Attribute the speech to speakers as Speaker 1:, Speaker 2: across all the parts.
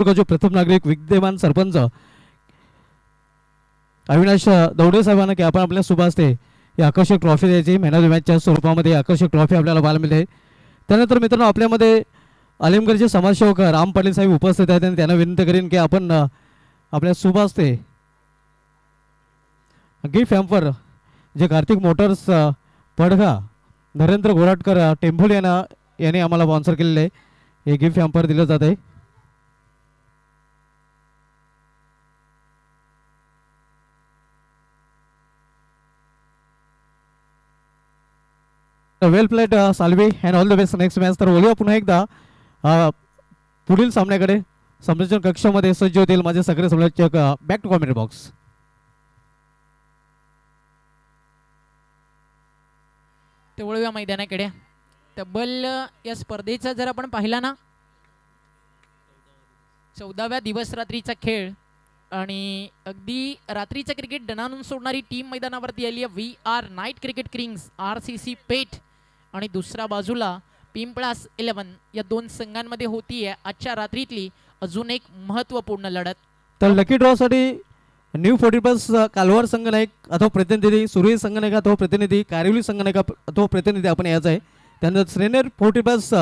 Speaker 1: जो प्रथम नागरिक विद्यमान सरपंच अविनाश दौडे साहेबांना की आपण आपल्या शुभ हस्ते ही आकर्षक ट्रॉफी द्यायची मॅन ऑफ द मॅचच्या स्वरूपामध्ये आकर्षक ट्रॉफी आपल्याला पाहायला मिळते. त्यानंतर मित्रांनो आपल्यामध्ये आलिमगडचे समाजसेवक राम पाटील साहेब उपस्थित आहेत आणि त्यांना विनंती करीन की आपण आपल्या शुभ हस्ते गिफ्ट हॅम्पर जे कार्तिक मोटर्स पडघा नरेंद्र गोराटकर टेंभोली यांनी आम्हाला स्पॉन्सर केलेले हे गिफ्ट हॅम्पर दिलं जात आहे. Well played Salvi and all the best next match. तर बोलूया पुन्हा एकदा पुढील सामन्याकडे. संप्रेषण कक्षामध्ये सज्ज होतील माझे सगळे समालोचक. Back to comment box.
Speaker 2: ते वळूया मैदानाकडे. तब्बल या स्पर्धेचा जर आपण पाहिला ना 14व्या दिवस रात्रीचा खेळ आणि अगदी रात्रीचं क्रिकेट दणानून सोडणारी टीम मैदानावरती आली आहे. VR night cricket Kings RCC पेठ आणि दुसऱ्या बाजूला पिंपळास 11 या दोन संघांमध्ये होतीये आजच्या रात्रीतली अजून एक महत्त्वपूर्ण लढत.
Speaker 1: तर लकी ड्रॉ साठी न्यू 40+ कालवार संघनायक अथवा प्रतिनिधी, सुरई संघनायक अथवा प्रतिनिधी, कारिवली संघनायक अथवा प्रतिनिधी आपण यायचं आहे. त्यानंतर श्रेनेर 40+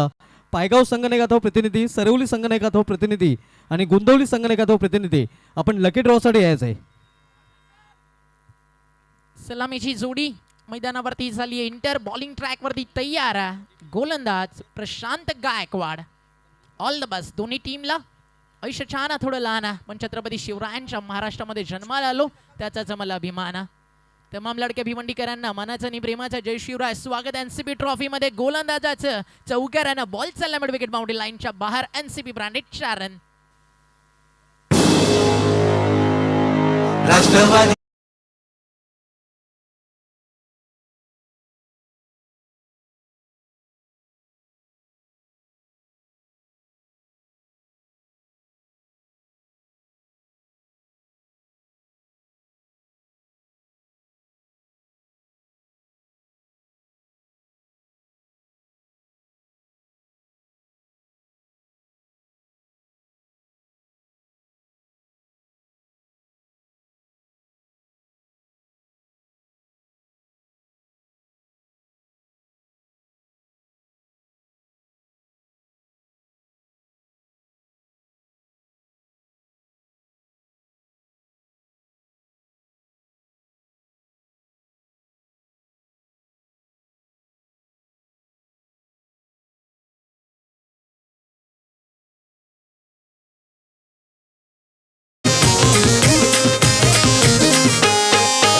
Speaker 1: पायगाव संघनायक अथवा प्रतिनिधी, सरवली संघनायक अथवा प्रतिनिधी आणि गुंदवली संघनायक अथवा प्रतिनिधी आपण लकी ड्रॉ साठी यायचं आहे.
Speaker 2: सलामीची जोडी मैदानावरती झाली. इंटर बॉलिंग ट्रॅक वरती तयार. गोलंदाज Prashant Gaikwad. All the best दोन्ही टीमला. आयुष्य छान थोडं लहान पण छत्रपती शिवरायांच्या महाराष्ट्रामध्ये जन्माला आलो त्याचाच मला अभिमान. तमाम लडक्या भिवंडीकरांना मनाचं आणि प्रेमाचं जय शिवराय. स्वागत NCP ट्रॉफी मध्ये. गोलंदाजाचं चौकारानं बॉल चालला मिड विकेट बाउंड्री लाईनच्या बाहेर. NCP branded 4 run.
Speaker 3: राष्ट्रवादी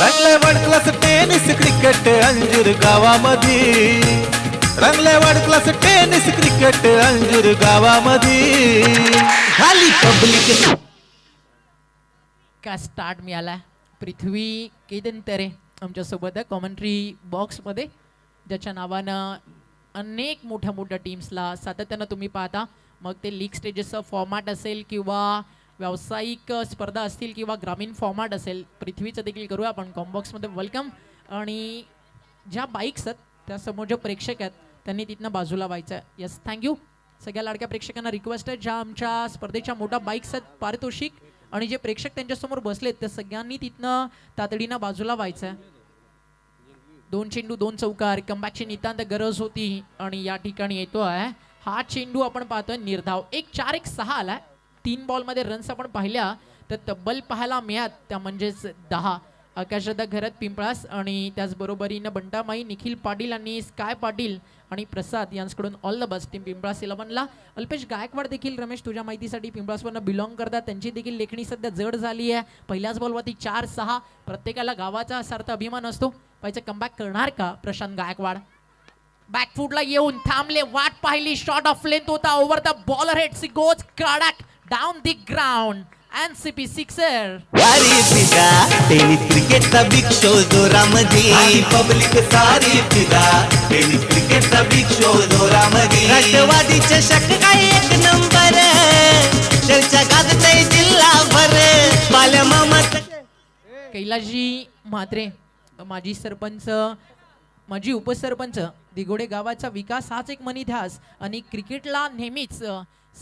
Speaker 3: रंगले world class tennis cricket Anjur गावामध्ये. रंगले world class tennis cricket Anjur गावामध्ये. खाली पब्लिक
Speaker 2: का स्टार्ट मिळाला. पृथ्वी केदनतरे आमच्यासोबत कॉमेंट्री बॉक्समध्ये ज्याच्या नावानं अनेक मोठ्या मोठ्या टीम्सला सातत्यानं तुम्ही पाहता. मग ते लीग स्टेजेसचा फॉर्मॅट असेल किंवा व्यावसायिक स्पर्धा असतील किंवा ग्रामीण फॉर्मॅट असेल. पृथ्वीचं देखील करूया आपण कॉम्बॉक्समध्ये वेलकम. आणि ज्या बाईक्स आहेत त्यासमोर जे प्रेक्षक आहेत त्यांनी तिथनं बाजूला व्हायचं आहे. Yes thank you. सगळ्या लाडक्या प्रेक्षकांना रिक्वेस्ट आहे ज्या आमच्या स्पर्धेच्या मोठ्या बाईक्स आहेत पारितोषिक आणि जे प्रेक्षक त्यांच्यासमोर बसलेत त्या सगळ्यांनी तिथनं तातडीनं बाजूला व्हायचं आहे. 2 चेंडू 2 चौकार. कमबॅकची नितांत गरज होती आणि या ठिकाणी येतो आहे हा चेंडू. आपण पाहतोय निर्धाव 1-4-1-6 आलाय. 3 बॉलमध्ये रन्स आपण पाहिल्या तर तब्बल पाहायला मिळात त्या म्हणजेच 10. आकाशदा घरात पिंपळास आणि त्याचबरोबरीनं बंटामाई, निखिल पाटील आणि स्काय पाटील आणि प्रसाद यांच्याकडून all the best. Team Pimplas 11ला अल्पेश गायकवाड देखील रमेश तुझ्या माहितीसाठी पिंपळासवरनं बिलॉंग करतात. त्यांची देखील लेखणी सध्या जड झाली आहे. पहिल्याच बॉलवरती 4-6. प्रत्येकाला गावाचा सार्थ अभिमान असतो. पाहिजे कमबॅक करणार का प्रशांत गायकवाड. बॅकफूटला येऊन थांबले. वाट पाहिली. शॉट ऑफ लेंथ होता. Over the bowler head she goes कडक down the ground. NCP sixer.
Speaker 3: वारी फिदा टेनिस क्रिकेटचा बिग शो जोरामध्ये. पब्लिक सारी फिदा टेनिस क्रिकेटचा बिग शो जोरामध्ये. राष्ट्रवादी चषक काय एक नंबर. चर्चा गाजतय जिल्हाभर. बालमामाच
Speaker 2: कैलासजी म्हात्रे माजी सरपंच माजी उपसरपंच दिगोडे गावाचा विकास हाच एक मनी ध्यास आणि क्रिकेटला नेहमीच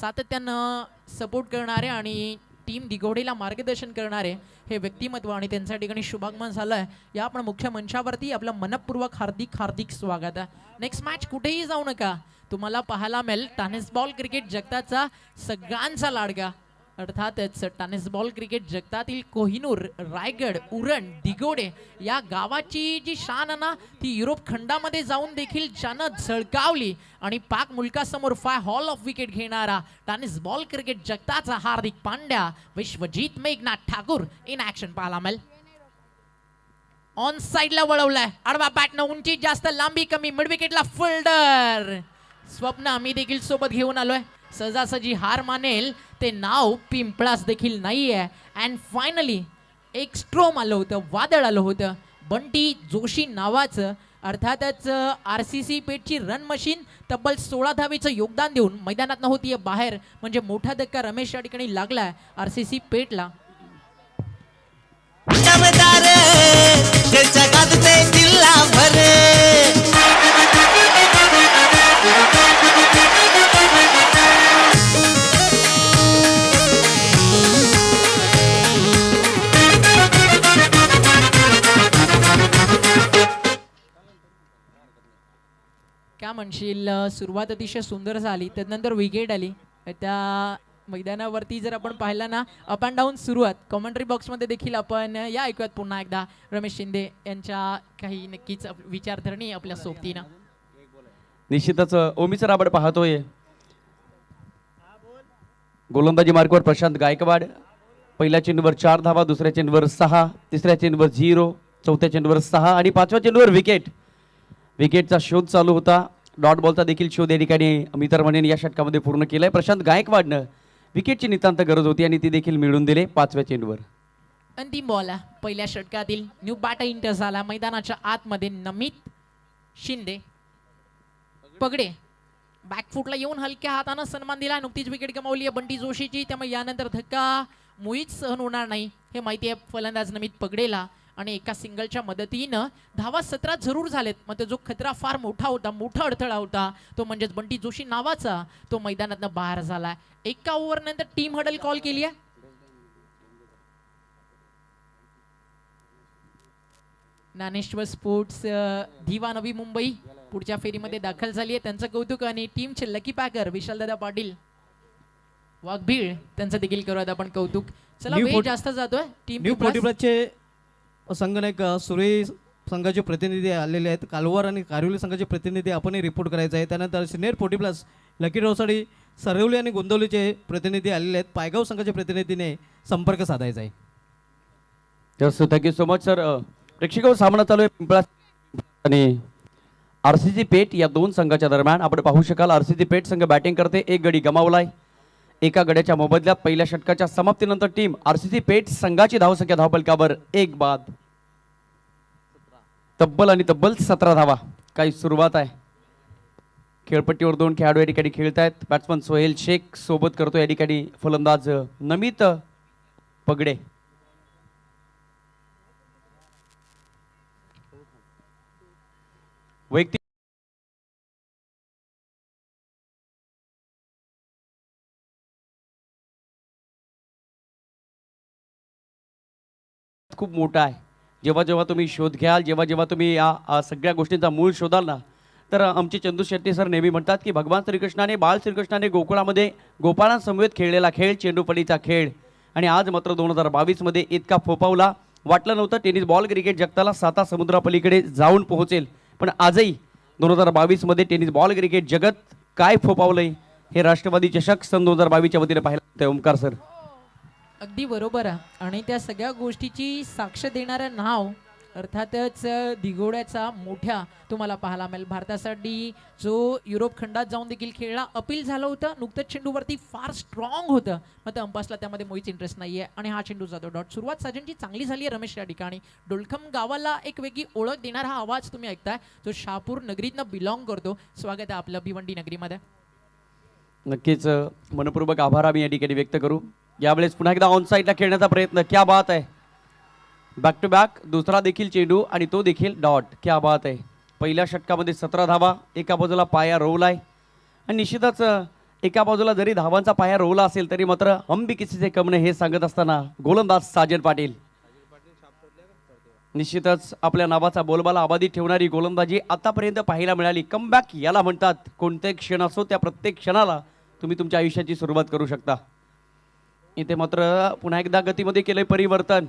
Speaker 2: सातत्यानं सपोर्ट करणारे आणि टीम दिघोडीला मार्गदर्शन करणारे हे व्यक्तिमत्व आणि त्यांच्या ठिकाणी शुभागमन झालंय या आपण मुख्य मंचावरती आपलं मनपूर्वक हार्दिक हार्दिक स्वागत आहे. नेक्स्ट मॅच कुठेही जाऊ नका, तुम्हाला पाहायला मिळेल टेनिस बॉल क्रिकेट जगताचा सगळ्यांचा लाडका अर्थातच टेनिस बॉल क्रिकेट जगतातील कोहिनूर, रायगड, उरण, दिघोडे या गावाची जी शान आहे ना ती युरोप खंडामध्ये जाऊन देखील ज्यानं झळकावली आणि पाक मुलकासमोर 5 हॉल ऑफ विकेट घेणारा टेनिस बॉल क्रिकेट जगताचा हार्दिक पांड्या, विश्वजीत मेघनाथ ठाकूर इन ऍक्शन पाहायला मिळेल. ऑन साइडला वळवलाय, आडवा बॅटनं उंची जास्त, लांबी कमी, मिड विकेटला फिल्डर स्वप्न आम्ही देखील सोबत घेऊन आलोय. सहजासहजी हार मानेल ते नाव पिंपळास देखील नाहीये. अँड फायनली एक स्ट्रोम आलं होतं, वादळ आलं होतं, बंटी जोशी नावाचं. अर्थातच RCC पेठची रन मशीन तब्बल 16 धावेचं योगदान देऊन मैदानात नव्हती बाहेर, म्हणजे मोठा धक्का रमेश या ठिकाणी लागलाय RCC पेठला.
Speaker 3: दमदार त्याच्या गाजते जिल्हा भर
Speaker 2: काय म्हणशील, सुरुवात अतिशय सुंदर झाली, त्यानंतर विकेट आली. त्या मैदानावरती जर आपण पाहिलं ना अप अँड डाऊन सुरुवात, कॉमेंट्री बॉक्समध्ये देखील आपण या ऐकूयात पुन्हा एकदा रमेश शिंदे यांच्या काही नक्कीच विचारधरणी आपल्या सोबतीनं.
Speaker 4: निश्चितच ओमीचं राबड पाहतोय. गोलंदाजी मार्कवर प्रशांत गायकवाड. पहिल्या चेंडूवर 4 धावा, दुसऱ्या चेंडूवर 6, तिसऱ्या चेंडूवर 0, चौथ्या चेंडूवर 6 आणि 5व्या चेंडूवर विकेट. विकेटचा शोध चालू होता. डॉट बॉलचा देखील शोध या ठिकाणी अमितर मनेने या षटकामध्ये पूर्ण केलाय. प्रशांत गायकवाडनं विकेटची नितांत गरज होती आणि ती देखील मिळवून दिले 5व्या चेंडूवर.
Speaker 2: अंतिम बॉल पहिल्या षटकातील न्यू बॅटर इंटर झाला मैदानाच्या आतमध्ये. नमित शिंदे पगडे बॅकफुटला येऊन हलक्या हातानं सन्मान दिला. नुकतीच विकेट गमावली आहे बंटी जोशीची, त्यामुळे यानंतर धक्का मुळीच सहन होणार नाही हे माहिती आहे फलंदाज नमित पगडेला. आणि एका सिंगलच्या मदतीनं धावा 17 जरूर झालेत. मग जो खतरा फार मोठा होता, मोठा अडथळा होता, तो म्हणजेच बंटी जोशी नावाचा, तो मैदानातनं बाहेर झाला. एका ओव्हर नंतर टीम हडल कॉल केली आहे. ज्ञानेश्वर स्पोर्ट्स धीवा नवी मुंबई पुढच्या फेरीमध्ये दाखल झाली आहे, त्यांचं कौतुक. आणि टीमचे लकी पॅकर विशालदादा पाटील वाघबीळ त्यांचं देखील करूयात आपण कौतुक. चला वेळ जास्त जातोय. टीम
Speaker 1: न्यू 45चे संघनायक सुरे संघाचे प्रतिनिधी आलेले आहेत. कालवार आणि कारिवली संघाचे प्रतिनिधी आपणही रिपोर्ट करायचे आहे. त्यानंतर सिनियर 40+ लकी रोसाडी, सरवली आणि गोंदवलीचे प्रतिनिधी आलेले आहेत. पायगाव संघाच्या प्रतिनिधीने संपर्क साधायचा आहे.
Speaker 4: Thank you so much sir. प्रेक्षकांवर सामना चालू आहे पिंपळा आणि RCC पेठ या दोन संघाच्या दरम्यान. आपण पाहू शकाल RCC पेठ संघ बॅटिंग करते. एक गडी गमावलाय. एका गड्याच्या मोबदल्यात पहिल्या षटकाच्या समाप्तीनंतर टीम RCC पेठ संघाची धावसंख्या धावफलकावर 1 बाद. तब्बल 17 धावा. काही सुरुवात आहे. खेळपट्टीवर 2 खेळाडू या ठिकाणी खेळत आहेत. बॅट्समन सोहेल शेख सोबत करतो या ठिकाणी फलंदाज नमित पगडे. वैयक्तिक खूप मोठा आहे. जेव्हा जेव्हा तुम्ही शोध घ्याल, जेव्हा जेव्हा तुम्ही या सगळ्या गोष्टींचा मूळ शोधाल ना, तर आमचे चंदू शेट्टी सर नेहमी म्हणतात की भगवान श्रीकृष्णाने, बाळ श्रीकृष्णाने गोकुळामध्ये गोपाळांसमवेत खेळलेला खेळ चेंडूपडीचा खेळ. आणि आज मात्र 2022मध्ये इतका फोपावला. वाटलं नव्हतं टेनिस बॉल क्रिकेट जगताला 7 समुद्रापलीकडे जाऊन पोहोचेल, पण आजही 2022मध्ये टेनिस बॉल क्रिकेट जगत काय फोपावलंय हे राष्ट्रवादी चषक सन 2022च्या वतीने पाहिलं. ओमकार सर
Speaker 2: अगदी बरोबर आहे. आणि त्या सगळ्या गोष्टीची साक्ष देणारं नाव अर्थातच दिघोड्याचा मोठ्या तुम्हाला पाहायला मिळेल. भारतासाठी जो युरोप खंडात जाऊन देखील खेळला, अपील झालं होतं, नुकतंच चेंडूवरती फार स्ट्रॉंग होतं, मग अंपासला त्यामध्ये मुळीच इंटरेस्ट नाही आहे आणि हा चेंडू जातो डॉट. सुरुवात साजनची चांगली झाली आहे रमेश या ठिकाणी. डोलखम गावाला एक वेगळी ओळख देणारा हा आवाज तुम्ही ऐकताय, जो शहापूर नगरीतनं बिलॉंग करतो. स्वागत आहे आपलं भिवंडी नगरीमध्ये.
Speaker 4: नक्कीच मनपूर्वक आभार आम्ही या ठिकाणी व्यक्त करू. यावेळेस पुन्हा एकदा ऑन साईडला खेळण्याचा प्रयत्न. क्या बात आहे. बॅक टू बॅक दुसरा देखील चेंडू आणि तो देखील डॉट. क्या बात आहे. पहिल्या षटकामध्ये 17 धावा. एका बाजूला पाया रोवलाय आणि निश्चितच एका बाजूला जरी धावांचा पाया रोवला असेल तरी मात्र हम भी किसी से कम नाही हे सांगत असताना गोलंदाज साजन पाटील निश्चितच आपल्या नावाचा बोलबाला अबाधित ठेवणारी गोलंदाजी आतापर्यंत पाहायला मिळाली. कमबॅक याला म्हणतात. कोणते क्षण असो त्या प्रत्येक क्षणाला तुम्ही तुमच्या आयुष्याची सुरुवात करू शकता. इथे मात्र पुन्हा एकदा गतीमध्ये केलंय परिवर्तन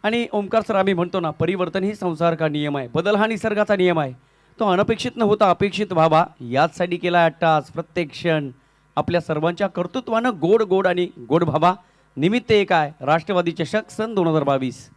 Speaker 4: आणि ओमकार सर आम्ही म्हणतो ना परिवर्तन ही संसार का नियम आहे, बदल हा निसर्गाचा नियम आहे. तो अनपेक्षित न होता अपेक्षित व्हावा याचसाठी केला अट्टास. प्रत्येक क्षण आपल्या सर्वांच्या कर्तृत्वानं गोड गोड आणि गोड व्हावा. निमित्त एक आहे राष्ट्रवादी चषक सन 2022.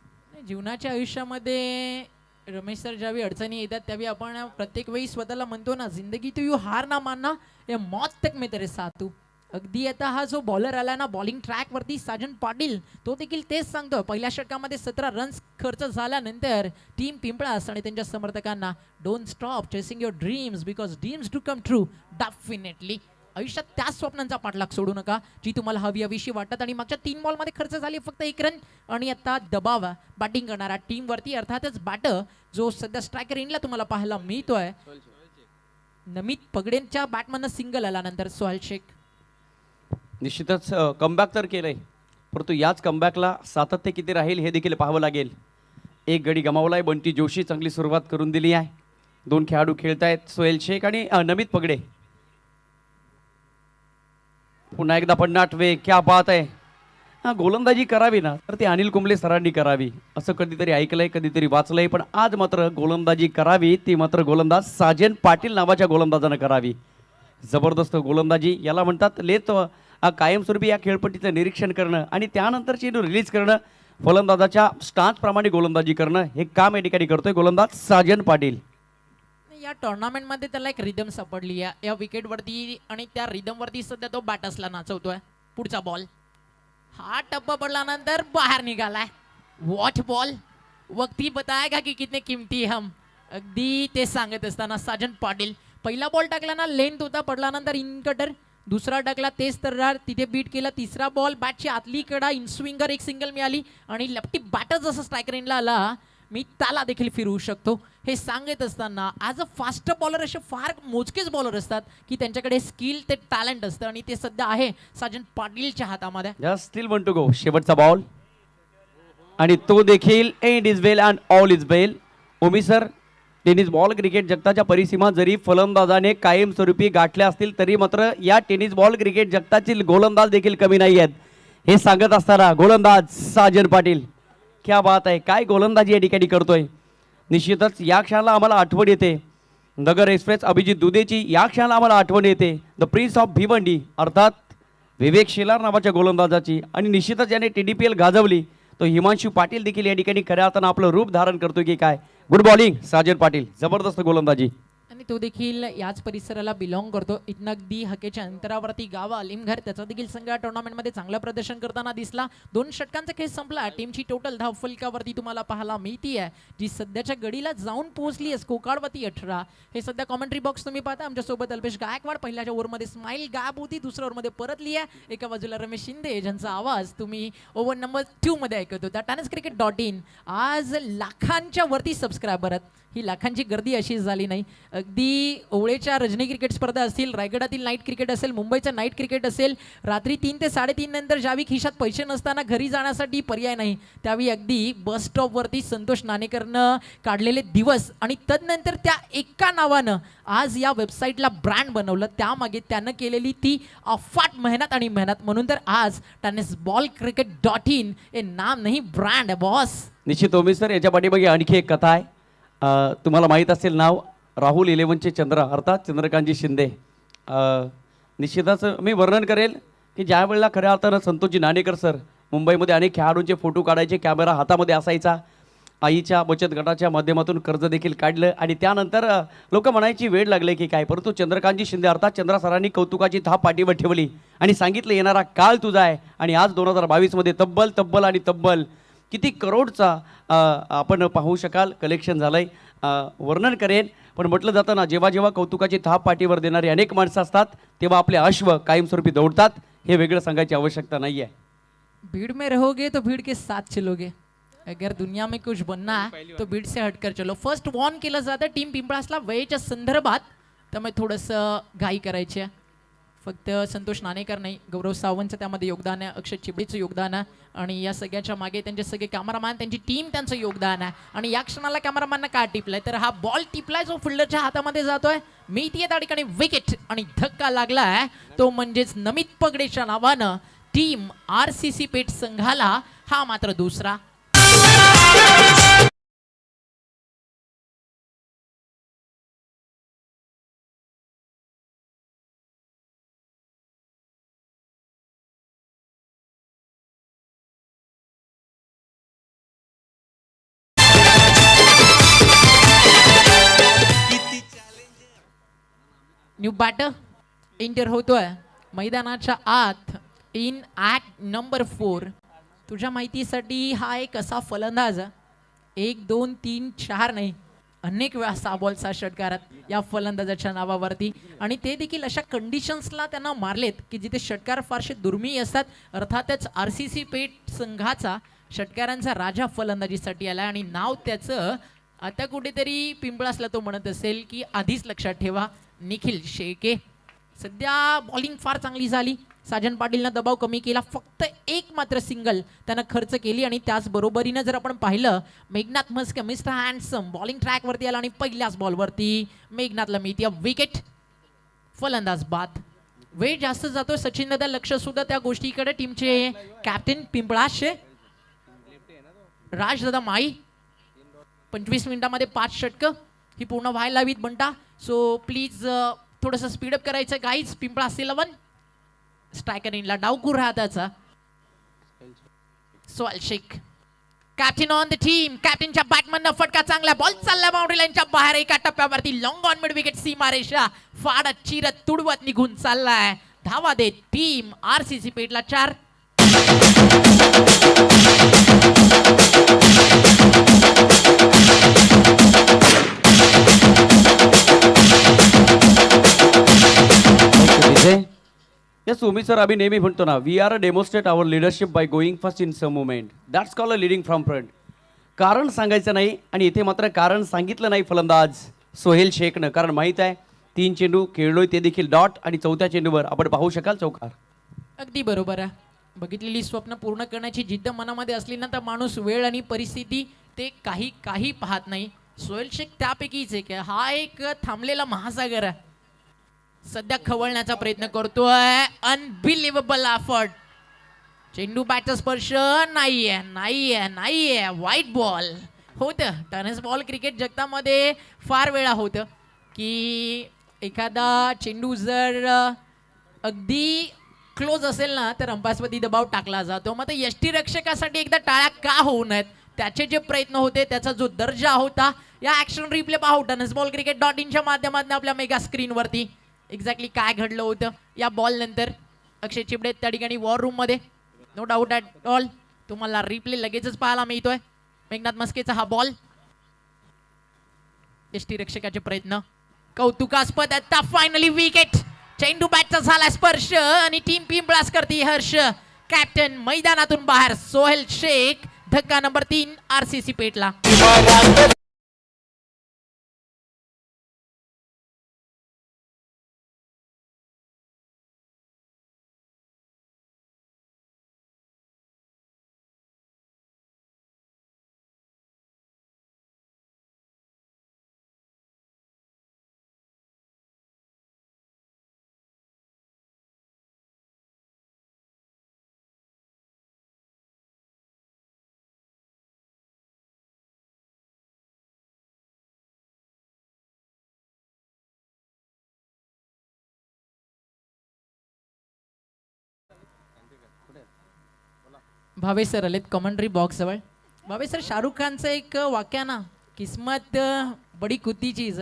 Speaker 2: जीवनाच्या आयुष्यामध्ये रमेश सर ज्यावेळी अडचणी येतात त्यावेळी आपण प्रत्येक वेळी स्वतःला म्हणतो ना जिंदगी तू यू हार ना मानना ये मौत तक में तेरे साथ हूं. अगदी आता हा जो बॉलर आला ना बॉलिंग ट्रॅक वरती साजन पाटील तो देखील तेच सांगतो. पहिल्या षटकामध्ये 17 रन्स खर्च झाल्यानंतर टीम पिंपळास आणि त्यांच्या समर्थकांना don't stop chasing your dreams because dreams do come true. Definitely आयुष्यात त्या स्वप्नांचा पाठलाग सोडू नका जी तुम्हाला हवीशी वाटतात. आणि मागच्या 3 बॉलमध्ये खर्च झाली फक्त 1 रन आणि आता दबाव बॅटिंग करणारा टीम वरती अर्थातच बॅटर जो सध्या स्ट्रायकर इनला तुम्हाला पाहायला मिळतोय. नमित पगडेंच्या बॅटमधनं सिंगल आल्यानंतर सोहेल शेख
Speaker 4: निश्चितच कमबॅक तर केलंय परंतु याच कमबॅकला सातत्य किती राहील हे देखील पाहावं लागेल. एक गडी गमावलाय. बंटी जोशी चांगली सुरुवात करून दिली आहे. 2 खेळाडू खेळतायत सोहेल शेख आणि नमित पगडे. पुन्हा एकदा पन्नाट वेग क्या बात आहे. गोलंदाजी करावी ना तर ती अनिल कुंबळे सरांनी करावी असं कधीतरी ऐकलंय कधीतरी वाचलंय. पण आज मात्र गोलंदाजी करावी ती मात्र गोलंदाज साजन पाटील नावाच्या गोलंदाजानं करावी. जबरदस्त गोलंदाजी याला म्हणतात. लेत कायमस्वरूपी या खेळपट्टीचं निरीक्षण करणं आणि त्यानंतर चेंडू रिलीज करणं फलंदाजाच्या स्टान्सप्रमाणे गोलंदाजी करणं हे काम या ठिकाणी करतोय गोलंदाज साजन पाटील.
Speaker 2: या टुर्नामेंटमध्ये त्याला एक रिदम सापडली या विकेटवरती आणि त्या रिदमवरती सध्या तो बॅटर्सला नाचवतोय. पुढचा बॉल हा टप्पा पडल्यानंतर बाहेर निघालाय. वॉच बॉल वक्ती बताएगा की कितने किमती हम. अगदी ते सांगत असताना साजन पाटील पहिला बॉल टाकला ना लेंथ होता पडल्यानंतर इन कटर. दुसरा टाकला तेच तर तिथे बीट केला. तिसरा बॉल बॅटची आतली कडा इन स्विंगर एक सिंगल मिळाली आणि लेफ्टी बॅटर जसं स्ट्रायकर इनला आला मी त्याला देखील फिरवू शकतो हे सांगत असताना ॲज अ फास्ट बॉलर असे फार मोजकेच बॉलर असतात की त्यांच्याकडे स्किल ते टॅलेंट असतं आणि ते सध्या आहे साजन पाटीलच्या हातामध्ये.
Speaker 4: Still one to go. शेवटचा बॉल आणि तो देखील end is well and all is well. Omi sir tennis ball cricket जगताच्या परिसीमा जरी फलंदाजाने कायमस्वरूपी गाठल्या असतील तरी मात्र या टेनिस बॉल क्रिकेट जगतातील गोलंदाज देखील कमी नाही आहेत हे सांगत असताना गोलंदाज साजन पाटील क्या बात आहे. काय गोलंदाजी या ठिकाणी करतोय. निश्चितच या क्षणाला आम्हाला आठवण येते नगर एक्सप्रेस अभिजित दुधेची. या क्षणाला आम्हाला आठवण येते द प्रिन्स ऑफ भिवंडी अर्थात विवेक शेलार नावाच्या गोलंदाजाची. आणि निश्चितच ज्याने TDPL गाजवली तो हिमांशू पाटील देखील या ठिकाणी खऱ्या अर्थानं आपलं रूप धारण करतोय की काय. Good bowling Sajan Patil. जबरदस्त गोलंदाजी
Speaker 2: आणि तो देखील याच परिसराला बिलॉंग करतो. इथनं अगदी हकेच्या अंतरावरती गाव आलिमघर त्याचा देखील संघ या टुर्नामेंटमध्ये चांगलं प्रदर्शन करताना दिसला. 2 षटकांचा खेळ संपला. टीमची टोटल धाव फलकावरती तुम्हाला पाहायला मिळती आहे जी सध्याच्या गडीला जाऊन पोहोचली आहे कोकाडवती 18. हे सध्या कॉमेंट्री बॉक्स तुम्ही पाहता. आमच्यासोबत अल्पेश गायकवाड पहिल्याच्या ओव्हरमध्ये स्माईल गायब होती दुसऱ्या ओव्हरमध्ये परतली आहे. एका बाजूला रमेश शिंदे ज्यांचा आवाज तुम्ही ओव्हर नंबर 2 मध्ये ऐकत होता. tenniscricket.in आज लाखांच्या वरती सबस्क्रायबर आहेत. ही लाखांची गर्दी अशी झाली नाही. अगदी ओवळेच्या रजनी क्रिकेट स्पर्धा असतील रायगडातील नाईट क्रिकेट असेल मुंबईचं नाईट क्रिकेट असेल रात्री 3 ते 3:30 नंतर ज्यावेळी खिशात पैसे नसताना घरी जाण्यासाठी पर्याय नाही त्यावेळी अगदी बस स्टॉपवरती संतोष नाणेकरनं काढलेले दिवस आणि तदनंतर त्या एका नावानं आज या वेबसाईटला ब्रँड बनवलं. त्यामागे त्यानं केलेली ती अफाट मेहनत आणि मेहनत म्हणून तर आज tennisballcricket.in हे नाम नाही ब्रँड आहे बॉस.
Speaker 4: निश्चित ओमी सर याच्या पाठीमागे आणखी एक कथा आहे. तुम्हाला माहीत असेल नाव राहुल 11चे चंद्र अर्थात चंद्रकांतजी शिंदे. निश्चितच मी वर्णन करेल की ज्या वेळेला खऱ्या अर्थानं संतोषजी नाणेकर सर मुंबईमध्ये अनेक खेळाडूंचे फोटो काढायचे कॅमेरा हातामध्ये असायचा. आईच्या बचत गटाच्या माध्यमातून कर्ज देखील काढलं आणि त्यानंतर लोक म्हणायची वेळ लागले की काय परंतु चंद्रकांतजी शिंदे अर्थात चंद्रा सरांनी कौतुकाची थाप पाठीवर ठेवली आणि सांगितलं येणारा काळ तुझा आहे. आणि आज 2022मध्ये तब्बल किती करोडचा आपण पाहू शकाल कलेक्शन झालंय. वर्णन करेन पण म्हटलं जातं ना जेव्हा जेव्हा कौतुकाची थाप पाठीवर देणारी अनेक माणसं असतात तेव्हा आपले अश्व कायमस्वरूपी दौडतात. हे वेगळं सांगायची आवश्यकता नाही आहे.
Speaker 2: भीड़ में रहोगे तो भीड़ के साथ चलोगे. अगर दुनिया में कुछ बनना है तो भीड़ से हटकर चलो. फर्स्ट वॉर्न केलं जातं टीम पिंपळासला वेळेच्या संदर्भात त्यामुळे थोडंसं घाई करायची आहे. फक्त संतोष नाणेकर नाही, गौरव सावंतचं त्यामध्ये योगदान आहे, अक्षय चिबडीचं योगदान आहे आणि या सगळ्याच्या मागे त्यांचे सगळे कॅमेरामॅन, त्यांची टीम त्यांचं योगदान आहे. आणि या क्षणाला कॅमेरामॅननं का टिपलाय तर हा बॉल टिपलाय जो फिल्डरच्या हातामध्ये जातोय, मिळतीये त्या ठिकाणी विकेट आणि धक्का लागलाय तो म्हणजेच नमित पगडेच्या नावानं टीम RCC पेठ संघाला हा मात्र दुसरा. न्यू बॅटर इंटर होतोय मैदानाच्या आत इन ॲक्ट नंबर 4. तुझ्या माहितीसाठी हा एक असा फलंदाज 1 2 3 4 नाही अनेक वेळा 6 बॉलचा षटकारात या फलंदाजाच्या नावावरती आणि ते देखील अशा कंडिशन्सला त्यांना मारलेत की जिथे षटकार फारसे दुर्मिळ असतात. अर्थातच RCC पेठ संघाचा षटकारांचा राजा फलंदाजीसाठी आला आणि नाव त्याचं आता कुठेतरी पिंपळासला तो म्हणत असेल की आधीच लक्षात ठेवा, निखिल शेळके. सध्या बॉलिंग फार चांगली झाली, साजन पाटीलनं दबाव कमी केला, फक्त एक मात्र सिंगल त्यानं खर्च केली आणि त्याचबरोबरीनं जर आपण पाहिलं Meghnath Mhaske mister handsome bowling ट्रॅकवरती आला आणि पहिल्याच बॉलवरती मेघनाथला मिळते विकेट. फलंदाज बाद. वेळ जास्त जातोय, सचिन दादा लक्ष सुद्धा त्या गोष्टीकडे. टीमचे कॅप्टन पिंपळाशे राजदादा माई 25 मिनिटांमध्ये 5 षटकं ही पूर्ण व्हायला हवीत बनता. सो प्लीज थोडंसं स्पीडअप करायचं गाईज. पिंपळास 11 स्ट्रायकर इनला डावकूर राहताचा Sohail Shaikh captain on the team. कॅप्टनच्या बॅटमननं फटका चांगला बॉल चालला बाउंड्री लाईनच्या बाहेर एका टप्प्यावरती लॉंग ऑन मिड विकेट सीमारेषा फाडत चिरत तुडवत निघून चाललाय. धावा देत team RCC पेठला 4.
Speaker 4: Yes, Umi sir, अभी नेहमी म्हणतो ना, we are a demonstrate our leadership by going first in some moment. That's called a leading from front. कारण सांगायचं नाही आणि इथे मात्र कारण सांगितलं नाही फलंदाज सोहेल शेखनं. कारण माहीत आहे 3 चेंडू खेळलोय ते देखील डॉट आणि 4थ्या चेंडूवर आपण पाहू शकाल चौकार.
Speaker 2: अगदी बरोबर आहे. बघितलेली स्वप्न पूर्ण करण्याची जिद्द मनामध्ये असली ना तर माणूस वेळ आणि परिस्थिती ते काही पाहत नाही. सोहेल शेख त्यापैकीच एक आहे. हा एक थांबलेला महासागर आहे. सध्या खवळण्याचा प्रयत्न करतोय. Unbelievable effort. चेंडू बॅटचा स्पर्श नाहीये. व्हाईट बॉल होतं. टेनिस बॉल क्रिकेट जगतामध्ये फार वेळा होतं की एखादा चेंडू जर अगदी क्लोज असेल ना तर अंपायरवरती दबाव टाकला जातो. मग ते यष्टीरक्षकासाठी एकदा टाळ्या का होऊ नयेत, त्याचे जे प्रयत्न होते, त्याचा जो दर्जा होता, या ॲक्शन रिप्ले पाहू tennisballcricket.in माध्यमातून आपल्या मेगा स्क्रीनवरती एक्झॅक्टली काय घडलं होतं या बॉल नंतर. अक्षय चिबडे त्या ठिकाणी वॉर रूम मध्ये, नो डाऊट ॲट ऑल. तुम्हाला रिप्ले लगेचच पाहायला मिळतोय. मेघनाथ मस्केचा हा बॉल, यष्टीरक्षकाचे प्रयत्न कौतुकास्पद. आता फायनली विकेट. चेंडू बॅटचा झाला स्पर्श आणि टीम पिंपळास करते हर्ष. कॅप्टन मैदानातून बाहेर. सोहेल शेख धक्का नंबर 3 RCC पेठला. भावेश सर आलेत कॉमेंट्री बॉक्स जवळ. भावेश सर, शाहरुख खानचं एक वाक्य ना, किस्मत बडी कुत्ती चीज.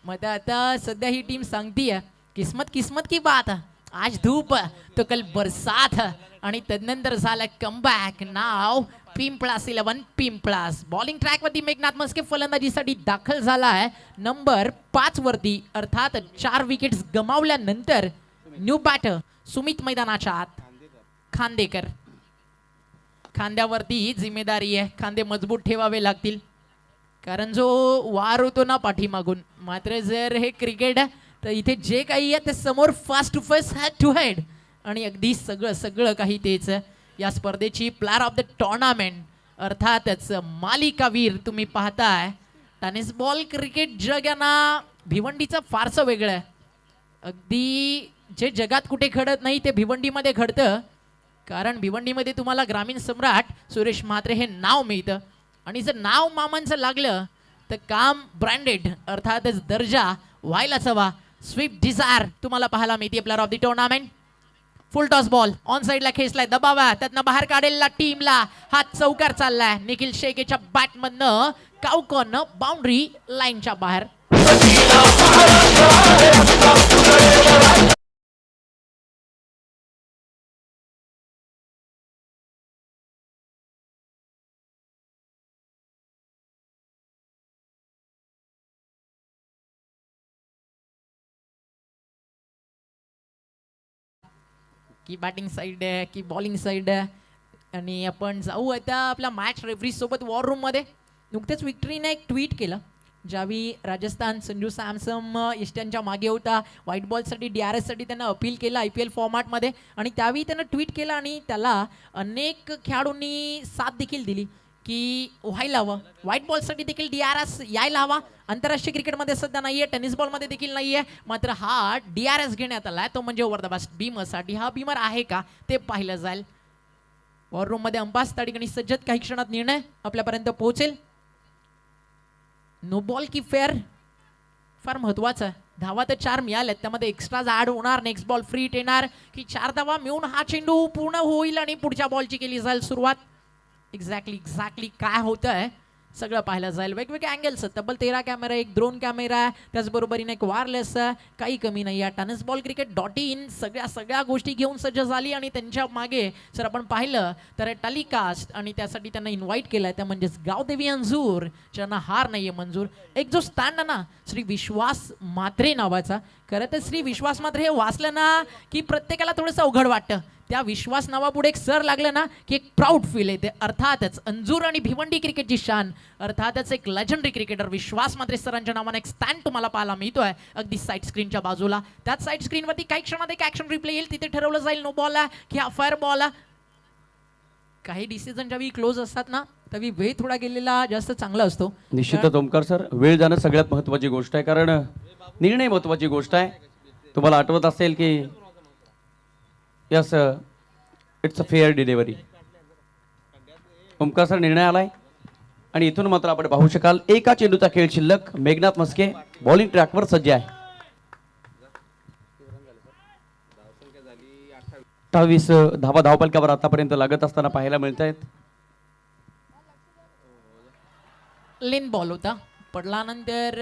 Speaker 2: मग आता सध्या ही टीम सांगतीये किस्मत किस्मत की बात, आज धूप तो कल बरसात. आणि तदनंतर झालं कमबॅक. नाव पिंपळास 11 पिंपळास. बॉलिंग ट्रॅकवरती मेघनाथ मस्के फलंदाजीसाठी दाखल झाला आहे नंबर 5 वरती. अर्थात 4 विकेट्स गमावल्यानंतर न्यू बॅटर सुमित मैदानाच्या आत. खांदेकर. खांद्यावरती जिम्मेदारी आहे, खांदे मजबूत ठेवावे लागतील कारण जो वार होतो ना पाठीमागून. मात्र जर हे क्रिकेट तर इथे जे काही आहे ते समोर fast to face head to head आणि अगदी सगळं सगळं काही तेच आहे. या स्पर्धेची प्लेअर ऑफ द टुर्नामेंट अर्थातच मालिकावीर तुम्ही पाहताय. टेनिस बॉल क्रिकेट जग यांना भिवंडीचं फारसं वेगळं आहे. अगदी जे जगात कुठे घडत नाही ते भिवंडीमध्ये घडतं. कारण भिवंडीमध्ये तुम्हाला ग्रामीण सम्राट सुरेश म्हात्रे हे नाव मिळतं आणि जर नाव मामांचं लागलं तर काम ब्रँडेड अर्थातच दर्जा व्हायलाच हवा. स्विफ्ट डिझायर तुम्हाला पाहायला मिळते player of the tournament. Full toss ball on साईडला खेचलाय दबावा त्यातनं बाहेर काढलेला टीमला हात चौकार चाललाय. निखिल शेखेच्या बॅटमधनं काउकॉननं बाउंड्री लाईनच्या बाहेर. की बॅटिंग साईड आहे की बॉलिंग साईड आहे. आणि आपण जाऊ आता आपल्या मॅच रेफरी सोबत वॉर रूम मध्ये. नुकतेच विक्टरीने एक ट्विट केलं ज्यावेळी राजस्थान संजू सॅमसम ईस्टर्नच्या मागे होता. व्हाईट बॉलसाठी DRS साठी त्यांना अपील केलं IPL फॉर्मॅटमध्ये आणि त्यावेळी त्यानं ट्विट केलं आणि त्याला अनेक खेळाडूंनी साथ देखील दिली की व्हायला हवं. व्हाईट बॉलसाठी देखील DRS यायला हवा. आंतरराष्ट्रीय क्रिकेटमध्ये सध्या नाहीये, टेनिस बॉलमध्ये देखील नाहीये. मात्र हा DRS घेण्यात आलाय तो म्हणजे ओव्हर द बेस्ट बीमरसाठी. हा बीमर आहे का ते पाहिलं जाईल. वॉर रूम मध्ये अंपास त्या ठिकाणी सज्जत. काही क्षणात निर्णय आपल्यापर्यंत पोहोचेल. नो बॉल की फेअर फार महत्वाचं आहे. धावा तर 4 मिळाल्यात त्यामध्ये एक्स्ट्राज ऍड होणार. नेक्स्ट बॉल फ्री येणार की 4 धावा मिळून हा चेंडू पूर्ण होईल आणि पुढच्या बॉलची केली जाईल सुरुवात. एक्झॅक्टली काय होतंय सगळं पाहायला जाईल. वेगवेगळे अँगल्स तब्बल 13 कॅमेरा, एक ड्रोन कॅमेरा आहे, त्याचबरोबरीने एक वायरलेस आहे. काही कमी नाही आहे. टेनिस बॉल क्रिकेट.in सगळ्या गोष्टी घेऊन सज्ज झाली आणि त्यांच्या मागे जर आपण पाहिलं तर टेलिकास्ट आणि त्यासाठी त्यांना इन्व्हाइट केलंय त्या म्हणजेच गावदेवी अंजूर ज्यांना हार नाहीये मंजूर. एक जो स्टँड आहे ना श्री विश्वास म्हात्रे नावाचा. खरं तर श्री विश्वास म्हात्रे हे वाचलं ना की प्रत्येकाला थोडंसं अवघड वाटतं. त्या विश्वास नावापुढे एक सर लागलं ना की एक प्राऊड फील येते. अर्थातच अंजूर आणि भिवंडी क्रिकेटची शान. अर्थातच एक लेजंडरी क्रिकेटर विश्वास म्हात्रे सरांच्या नावाने एक स्टँड तुम्हाला पाहायला मिळतोय अगदी साईड स्क्रीनच्या बाजूला. त्याच साईड स्क्रीनवरती काही क्षणात एक ऍक्शन रिप्ले येईल. तिथे ठरवलं जाईल नो बॉल आहे की हा फायर बॉल आहे. काही डिसिजन ज्यावेळी क्लोज असतात ना त्यावेळी वेळ थोडा गेलेला जास्त चांगला असतो.
Speaker 4: निश्चितच ओमकार सर, वेळ जाणं सगळ्यात महत्त्वाची गोष्ट आहे कारण निर्णय महत्त्वाची गोष्ट आहे. तुम्हाला आठवत असेल की yes it's a fair delivery. Omkar sir निर्णय आलाय आणि इथून मात्र आपण पाहू शकाल एका चेंडूचा खेळ शिल्लक. मेघनाथ मस्के बॉलिंग ट्रॅकवर सज्ज आहे. 28 धावा धावपलकावर आतापर्यंत लागत असताना पाहायला मिळत आहेत.
Speaker 2: लेन बॉल होता. पडल्यानंतर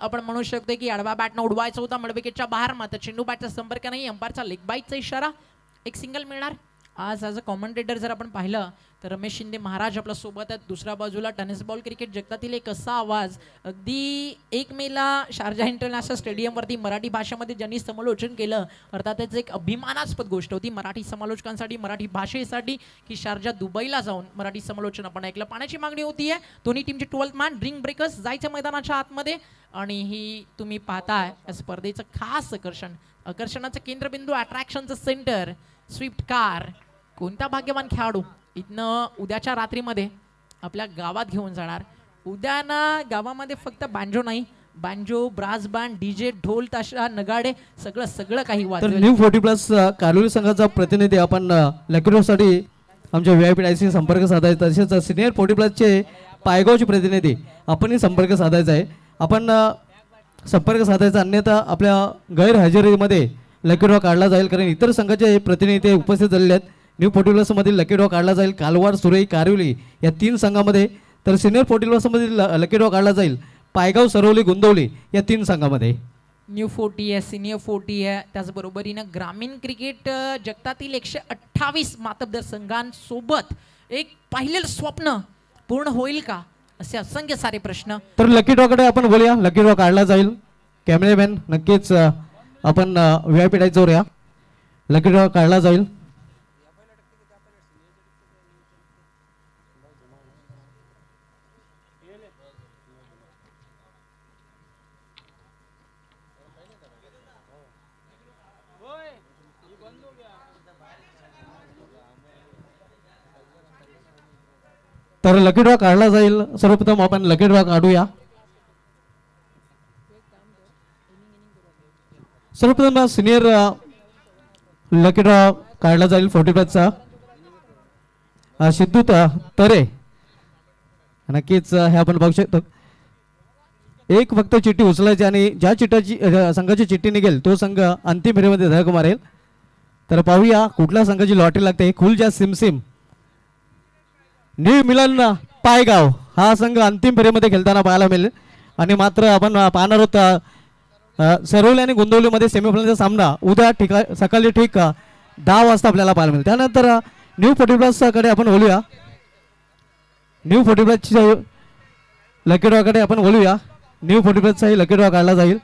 Speaker 2: आपण म्हणू शकतो की आडवा बॅटनं उडवायचा होता मडविकेटच्या बाहेर. मात्र चेंडू बॅटचा संपर्क नाही. अंपायरचा लेग बाईटचा इशारा. एक सिंगल मिळणार. आज ॲज अ कॉमेंटेटर जर आपण पाहिलं तर रमेश शिंदे महाराज आपल्या सोबत आहेत. दुसऱ्या बाजूला टेनिस बॉल क्रिकेट जगतातील एक असा आवाज अगदी 1 मेला शारजा इंटरनॅशनल स्टेडियमवरती मराठी भाषेमध्ये ज्यांनी समालोचन केलं. अर्थातच एक अभिमानास्पद गोष्ट होती मराठी समालोचकांसाठी, मराठी भाषेसाठी की शारजा दुबईला जाऊन मराठी समालोचन आपण ऐकलं. पाण्याची मागणी होती आहे. दोन्ही टीमचे 12th मॅन ड्रिंक ब्रेकर्स जायचं मैदानाच्या आतमध्ये आणि ही तुम्ही पाहताय या स्पर्धेचं खास आकर्षणाचं केंद्रबिंदू, अट्रॅक्शनचं सेंटर, स्विफ्ट कार. कोणता भाग्यवान खेळाडू इथनं उद्याच्या रात्रीमध्ये आपल्या गावात घेऊन जाणार. उद्या ना गावामध्ये फक्त बांजो नाही, बांजो, ब्रास बँड, DJ, ढोल, ताशा, नगाडे सगळं काही
Speaker 1: तर
Speaker 2: वाजवेल.
Speaker 1: न्यू 40+ कालोली संघाचा प्रतिनिधी आपण लकीरोसाठी आमच्या VIP संपर्क साधायचा. तसेच सिनियर 40+चे पायगावचे प्रतिनिधी आपणही संपर्क साधायचा आहे. आपण संपर्क साधायचा, अन्यथा आपल्या गैरहजेरीमध्ये लकी ड्रॉ काढला जाईल. कारण इतर संघाचे प्रतिनिधी उपस्थित झालेले आहेत. न्यू 40+ मधील लकी ड्रॉ काढला जाईल कालवाड, सुरई, कारिवली या 3 संघामध्ये. तर सिनियर 40+ मधील लकी ड्रॉ काढला जाईल पायगाव, सरवली, गुंदवली या 3 संघामध्ये.
Speaker 2: न्यू 40 आहे, सिनियर 40 आहे. त्याचबरोबरीनं ग्रामीण क्रिकेट जगतातील 128 मातब्दर संघांसोबत एक पाहिलेलं स्वप्न पूर्ण होईल का असे असंख्य सारे प्रश्न.
Speaker 1: तर लकी ड्रॉकडे आपण बोलूया. लकी ड्रॉ काढला जाईल. कॅमेरामॅन नक्कीच आपण VIP टाईच जाऊया. लकी ड्रॉ काढला जाईल. तर लकी ड्रॉ काढला जाईल. सर्वप्रथम आपण लकी ड्रॉ काढूया. सर्वप्रथम सिनियर लकी ड्रॉ काढला जाईल 45चा सिद्धू तरे. नक्कीच हे आपण बघू शकतो. एक फक्त चिठ्ठी उचलायची आणि ज्या चिठ्ठाची संघाची चिठ्ठी निघेल तो संघ अंतिम फेरीमध्ये धडक मारेल. तर पाहूया कुठल्या संघाची लॉटरी लागते. खुलजा सिमसिम न्यू मिलन पायगाव हा संघ अंतिम फेरीमध्ये खेळताना पाहायला मिळेल. आणि मात्र आपण पाहणार आहोत सरवली आणि गोंदवलीमध्ये सेमीफायनलचा सामना उद्या सकाळी ठीक 10 वाजता आपल्याला पाहायला मिळेल. त्यानंतर न्यू 40 कडे आपण बोलूया. न्यू 40 लकी ड्रॉ कडे आपण बोलूया. न्यू 40 लकी ड्रॉ काढला जाईल.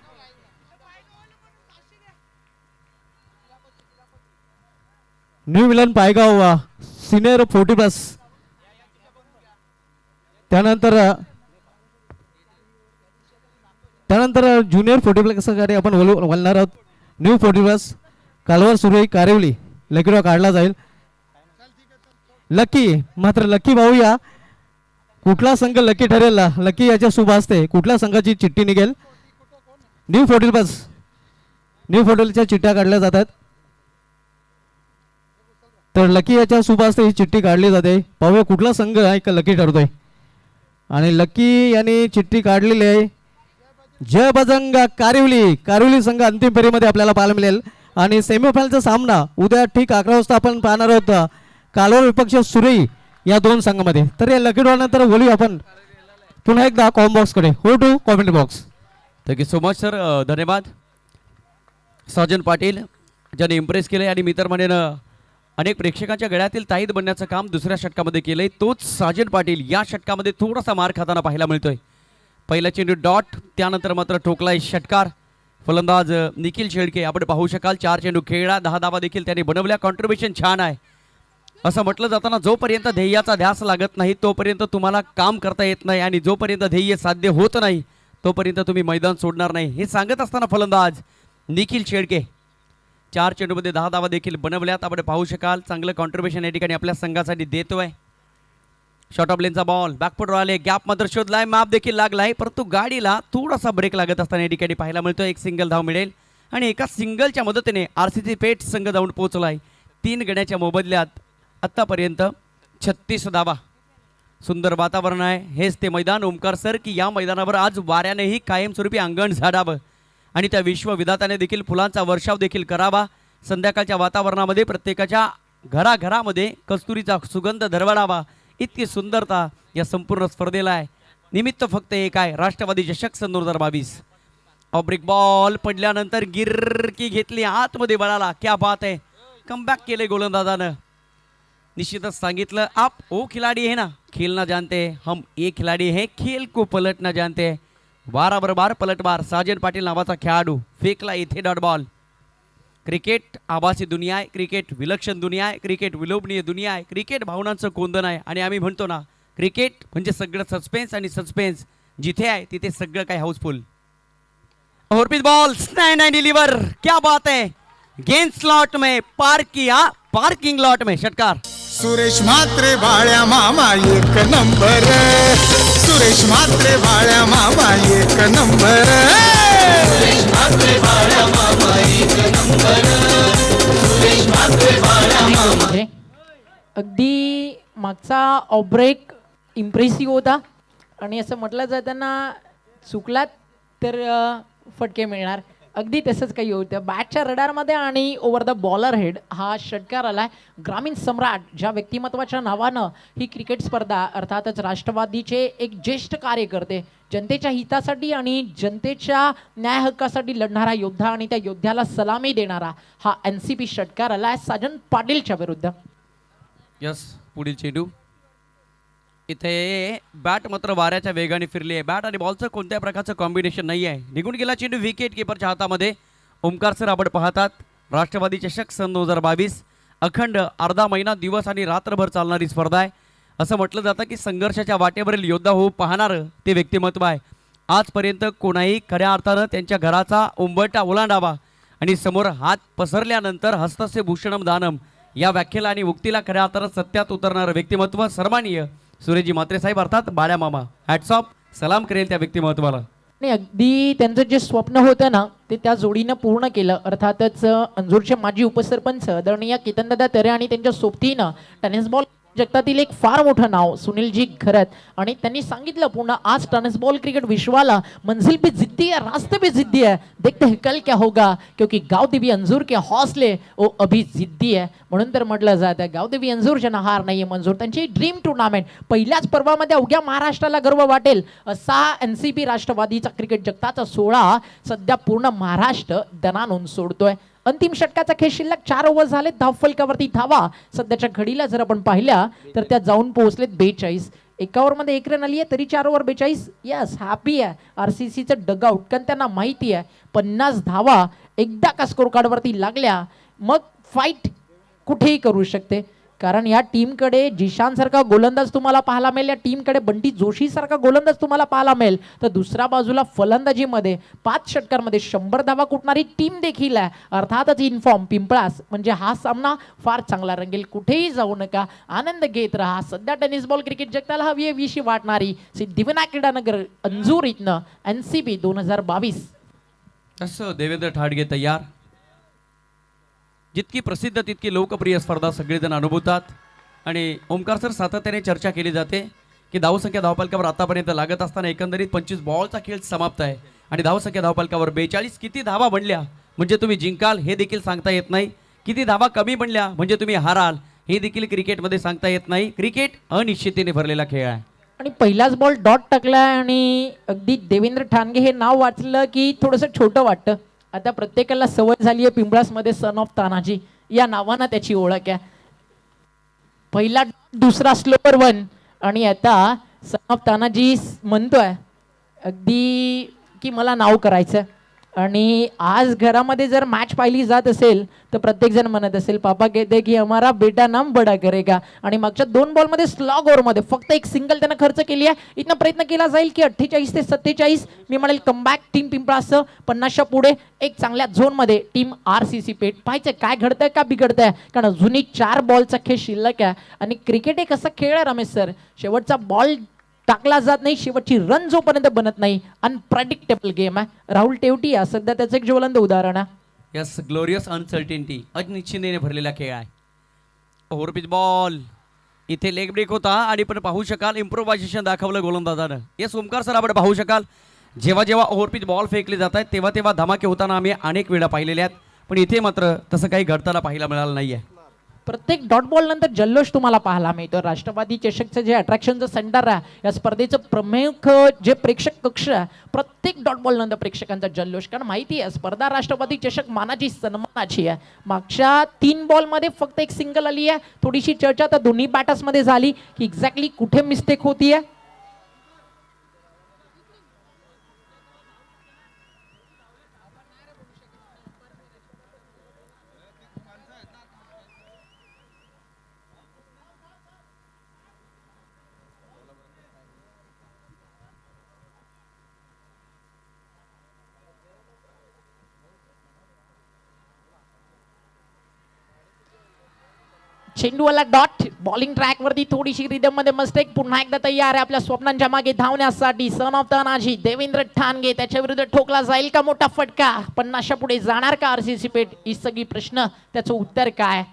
Speaker 1: न्यू मिलन पायगाव सिनियर 40+. त्यानंतर ज्युनियर 40+ कडे आपण बोलणार आहोत. न्यू 40+ कालवर सुरई कारिवली लकी ड्रॉ काढला जाईल. लकी मात्र लकी पाहूया कुठला संघ लकी ठरेल. लकी याच्या शुभ असते कुठल्या संघाची चिठ्ठी निघेल. न्यू 40+ न्यू 40च्या चिठ्ठ्या काढल्या जातात. तर लकी याच्या शुभ असते ही चिठ्ठी काढली जाते. पाहूया कुठला संघ एक लकी ठरतोय. आणि लकी यांनी चिठ्ठी काढलेली आहे. जय बजरंग कारिवली संघ अंतिम फेरीमध्ये आपल्याला पाहायला मिळेल. आणि सेमीफायनलचा सामना उद्या ठीक 11 वाजता आपण पाहणार आहोत कालवर विपक्ष सुरई या 2 संघामध्ये. तर या लकी ड्रॉ नंतर बोलूया आपण पुन्हा एकदा कॉमेंट बॉक्स कडे. हो to comment box.
Speaker 4: Thank you so much sir. धन्यवाद साजन पाटील ज्याने इम्प्रेस केले आणि मी तर म्हणेन अनेक प्रेक्षकांच्या गळ्यातील ताईत बनण्याचं काम दुसऱ्या षटकामध्ये केलंय. तोच साजन पाटील या षटकामध्ये थोडासा मार खाताना पाहायला मिळतोय. पहिला चेंडू डॉट त्यानंतर मात्र ठोकलाय षटकार. फलंदाज निखिल शेळके आपण पाहू शकाल 4 चेंडू खेळला 10 धावा देखील त्यांनी बनवल्या. कॉन्ट्रीब्युशन छान आहे. असं म्हटलं जाताना जोपर्यंत ध्येयाचा ध्यास लागत नाही तोपर्यंत तुम्हाला काम करता येत नाही आणि जोपर्यंत ध्येय साध्य होत नाही तोपर्यंत तुम्ही मैदान सोडणार नाही हे सांगत असताना फलंदाज निखिल शेळके 4 चेंडूमध्ये 10 धावा देखील बनवल्यात. आपण पाहू शकाल चांगलं कॉन्ट्रीब्युशन या ठिकाणी आपल्या संघासाठी देतोय. शॉर्ट ऑफ लेनचा बॉल बॅकफुट आले गॅप मात्र शोधलाय माप देखील लागलाय परंतु गाडीला थोडासा ब्रेक लागत असताना या ठिकाणी पाहायला मिळतो. एक सिंगल धाव मिळेल आणि एका सिंगलच्या मदतीने RCC पेठ संघ जाऊन पोहोचलाय. 3 गड्याच्या मोबदल्यात आत्तापर्यंत 36 धावा. सुंदर वातावरण आहे. हेच ते मैदान ओमकार सर की या मैदानावर आज वाऱ्यानेही कायमस्वरूपी अंगण झाडावं आणि त्या विश्वविधात्याने देखील फुलांचा वर्षाव देखील करावा. संध्याकाळच्या वातावरणामध्ये प्रत्येकाच्या घराघरामध्ये कस्तुरीचा सुगंध दरवळावा इतकी सुंदरता या संपूर्ण स्पर्धेला आहे. निमित्त फक्त एक आहे राष्ट्रवादी चषक सन 2022. ऑब्रिक बॉल पडल्यानंतर गिरकी घेतली आतमध्ये बळाला. क्या बात आहे. कमबॅक केले गोलंदाजानं. निश्चितच सांगितलं आप ओ खिलाडी है ना खेलना जानते हैं हम एक खिलाडी है खेल को पलटना जानते हैं. बार पलटवार साजन पाटील नावाचा खेळाडू फेकला इथे डॉट बॉल. क्रिकेट आभासी दुनिया आहे. क्रिकेट विलक्षण दुनिया आहे. क्रिकेट विलोभनीय दुनिया आहे. क्रिकेट भावनांचं कोंदण आहे आणि आम्ही म्हणतो ना क्रिकेट म्हणजे सगळं सस्पेन्स आणि सस्पेन्स जिथे आहे तिथे सगळं काही house full. Overpitch ball stand and deliver. क्या बात है. गेंद स्लॉट में पार किया पार्किंग लॉट में षटकार.
Speaker 5: सुरेश म्हात्रे बाळ्या मामा एक नंबर. सुरेश म्हात्रे बाळ्या मामा एक नंबर. सुरेश म्हात्रे बाळ्या मामा एक नंबर. सुरेश म्हात्रे बाळ्या मामा.
Speaker 2: अगदी मागचा ऑब्रेक इम्प्रेसिव्ह होता आणि असं म्हटलं जाताना चुकलात तर फटके मिळणार. अगदी तसंच काही होतं. बॅटच्या रडारमध्ये आणि ओव्हर द बॉलर हेड हा षटकार आलाय. ग्रामीण सम्राट ज्या व्यक्तिमत्वाच्या नावानं ही क्रिकेट स्पर्धा अर्थातच राष्ट्रवादीचे एक ज्येष्ठ कार्यकर्ते जनतेच्या हितासाठी आणि जनतेच्या न्याय हक्कासाठी लढणारा योद्धा आणि त्या योद्ध्याला सलामी देणारा हा NCP षटकार आलाय साजन पाटीलच्या विरुद्ध.
Speaker 4: यस पुढील चेंडू. इथे बॅट मात्र वाऱ्याच्या वेगाने फिरली आहे. बॅट आणि बॉलचं कोणत्या प्रकारचं कॉम्बिनेशन नाही आहे. निघून गेला चेंडू विकेट किपरच्या हातामध्ये. ओमकार सर आपण पाहतात राष्ट्रवादी चषक सन 2022 अखंड अर्धा महिना दिवस आणि रात्रभर चालणारी स्पर्धा आहे. असं म्हटलं जातं की संघर्षाच्या वाटेवरील योद्धा होऊ पाहणारं ते व्यक्तिमत्व आहे. आजपर्यंत कोणाही खऱ्या अर्थानं त्यांच्या घराचा उंबरठा ओलांडावा आणि समोर हात पसरल्यानंतर हस्तस्य भूषणम दानम या व्याख्येला आणि उक्तीला खऱ्या अर्थानं सत्यात उतरणारं व्यक्तिमत्व सर्वमान्य सुरेशजी म्हात्रे साहेब अर्थात बाळ्या मामा हॅट्स ऑफ, सलाम करेल त्या व्यक्तिमत्वाला.
Speaker 2: आणि अगदी त्यांचं जे स्वप्न होतं ना ते त्या जोडीनं पूर्ण केलं. अर्थातच अंजूरचे माजी उपसरपंच आदरणीय केतनदादा तरे आणि त्यांच्या सोबतीनं टेनिस बॉल जगतातील एक फार मोठं नाव सुनीलजी घरत, आणि त्यांनी सांगितलं पूर्ण आज टेनिस बॉल क्रिकेट विश्वाला मंजिल पे जिद्दी है, रास्ते पे जिद्दी है, देखते हैं कल क्या होगा, क्योंकि गावदेवी अंजूर के हौसले वो अभी जिद्दी है. म्हणून तर म्हटलं जातं गावदेवी अंजूरच्या हार नाहीये मंजूर. त्यांची ड्रीम टुर्नामेंट पहिल्याच पर्वामध्ये अवघ्या महाराष्ट्राला गर्व वाटेल असा NCP राष्ट्रवादीचा क्रिकेट जगताचा सोहळा सध्या पूर्ण महाराष्ट्र दणानून सोडतोय. अंतिम षटकाचा खेळ शिल्लक 4 ओव्हर झाले. धावफलकावरती धावा सध्याच्या घडीला जर आपण पाहिल्या तर त्या जाऊन पोहोचलेत 42. एका ओव्हरमध्ये 1 रन आली आहे तरी 4 ओव्हर 42. यस हॅपी आहे RCCचं डगआउट, कारण त्यांना माहिती आहे 50 धावा एकदा का स्कोर कार्डवरती लागल्या मग फाईट कुठेही करू शकते. कारण या टीमकडे जिशान सारखा गोलंदाज तुम्हाला पाहायला मिळेल, या टीमकडे बंटी जोशी सारखा गोलंदाज तुम्हाला पाहायला मिळेल, तर दुसऱ्या बाजूला फलंदाजीमध्ये 5 षटकांमध्ये 100 धावा कुटणारी टीम देखील आहे. अर्थातच इन्फॉर्म पिंपळास, म्हणजे हा सामना फार चांगला रंगेल. कुठेही जाऊ नका, आनंद घेत राहा. सध्या टेनिस बॉल क्रिकेट जगताला हवी विशी वाटणारी सिद्धिविनायक क्रीडानगर अंजूर इथनं NCP 2022.
Speaker 4: असं देवेंद्र ठाडगे तयार. जितकी प्रसिद्ध तितकी लोकप्रिय स्पर्धा सगळेजण अनुभवतात आणि ओमकार सर सातत्याने चर्चा केली जाते की धावसंख्या धावपलकावर आतापर्यंत लागत असताना एकंदरीत 25 बॉलचा खेळ समाप्त आहे आणि धावसंख्या धावपलकावर 42. किती धावा बनल्या म्हणजे तुम्ही जिंकाल हे देखील सांगता येत नाही. किती धावा कमी बनल्या म्हणजे तुम्ही हाराल हे देखील क्रिकेटमध्ये सांगता येत नाही. क्रिकेट अनिश्चिततेने भरलेला खेळ आहे.
Speaker 2: आणि पहिलाच बॉल डॉट टाकलाय आणि अगदी देवेंद्र ठाणगे हे नाव वाचलं की थोडंसं छोटं वाटतं. आता प्रत्येकाला सवय झाली आहे पिंपळासमध्ये सन ऑफ तानाजी या नावानं त्याची ओळख आहे. पहिला दुसरा स्लोअर 1 आणि आता सन ऑफ तानाजी म्हणतोय अगदी की मला नाव करायचं. आणि आज घरामध्ये जर मॅच पाहिली जात असेल तर प्रत्येक जण म्हणत असेल पापा कहते की हमारा बेटा नाम बडा करेगा. आणि मागच्या 2 बॉलमध्ये स्लॉग ओव्हरमध्ये फक्त एक सिंगल त्यानं खर्च केली आहे. इथनं प्रयत्न केला जाईल की 48 ते 47 मी म्हणेल कमबॅक टीम पिंपळासह 50च्या पुढे एक चांगल्या झोनमध्ये टीम RCC पेठ. पाहायचं काय घडतंय का बिघडतंय, कारण अजूनही 4 बॉलचा खेळ शिल्लक आहे. आणि क्रिकेट एक असा खेळ आहे रमेश सर, शेवटचा बॉल टाकला जात नाही, शेवटची रन जोपर्यंत बनत नाही अनप्रेडिक्टेबल गेम आहे. राहुल तेवटी आहे सध्या त्याचं एक ज्वलंत उदाहरण आहे.
Speaker 4: यस ग्लोरियस अनसर्टिनिटी अनिश्चिततेने भरलेला खेळ आहे. ओव्हरपिच बॉल इथे लेग ब्रेक होता आणि पण पाहू शकाल इम्प्रोव्हायझेशन दाखवलं गोलंदाजानं. यस ओमकार सर आपण पाहू शकाल जेव्हा जेव्हा ओव्हरपिच बॉल फेकले जात आहेत तेव्हा तेव्हा धमाके होताना आम्ही अनेक वेळा पाहिलेले आहेत, पण इथे मात्र तसं काही घडताना पाहायला मिळालं नाहीये.
Speaker 2: प्रत्येक डॉट बॉल नंतर जल्लोष तुम्हाला पाहायला मिळतो. राष्ट्रवादी चषकचं जे अट्रॅक्शनचं सेंटर आहे या स्पर्धेचं प्रमुख जे प्रेक्षक कक्ष आहे, प्रत्येक डॉट बॉल नंतर प्रेक्षकांचा जल्लोष, कारण माहिती आहे स्पर्धा राष्ट्रवादी चषक मानाची सन्मानाची आहे. मागच्या 3 बॉलमध्ये फक्त एक सिंगल आली आहे. थोडीशी चर्चा तर दोन्ही बॅटर्समध्ये झाली की एक्झॅक्टली कुठे मिस्टेक होतीये. चेंडूवाला डॉट बॉलिंग ट्रॅक वरती थोडीशी रिदम मध्ये मिस्टेक. पुन्हा एकदा तयार आहे आपल्या स्वप्नांच्या मागे धावण्यासाठी सन ऑफ तानाजी देवेंद्र ठाणगे. त्याच्या विरुद्ध ठोकला जाईल का मोठा फटका, 50च्या पुढे जाणार का RCC पेठ, ही सगळी प्रश्न त्याचं उत्तर काय.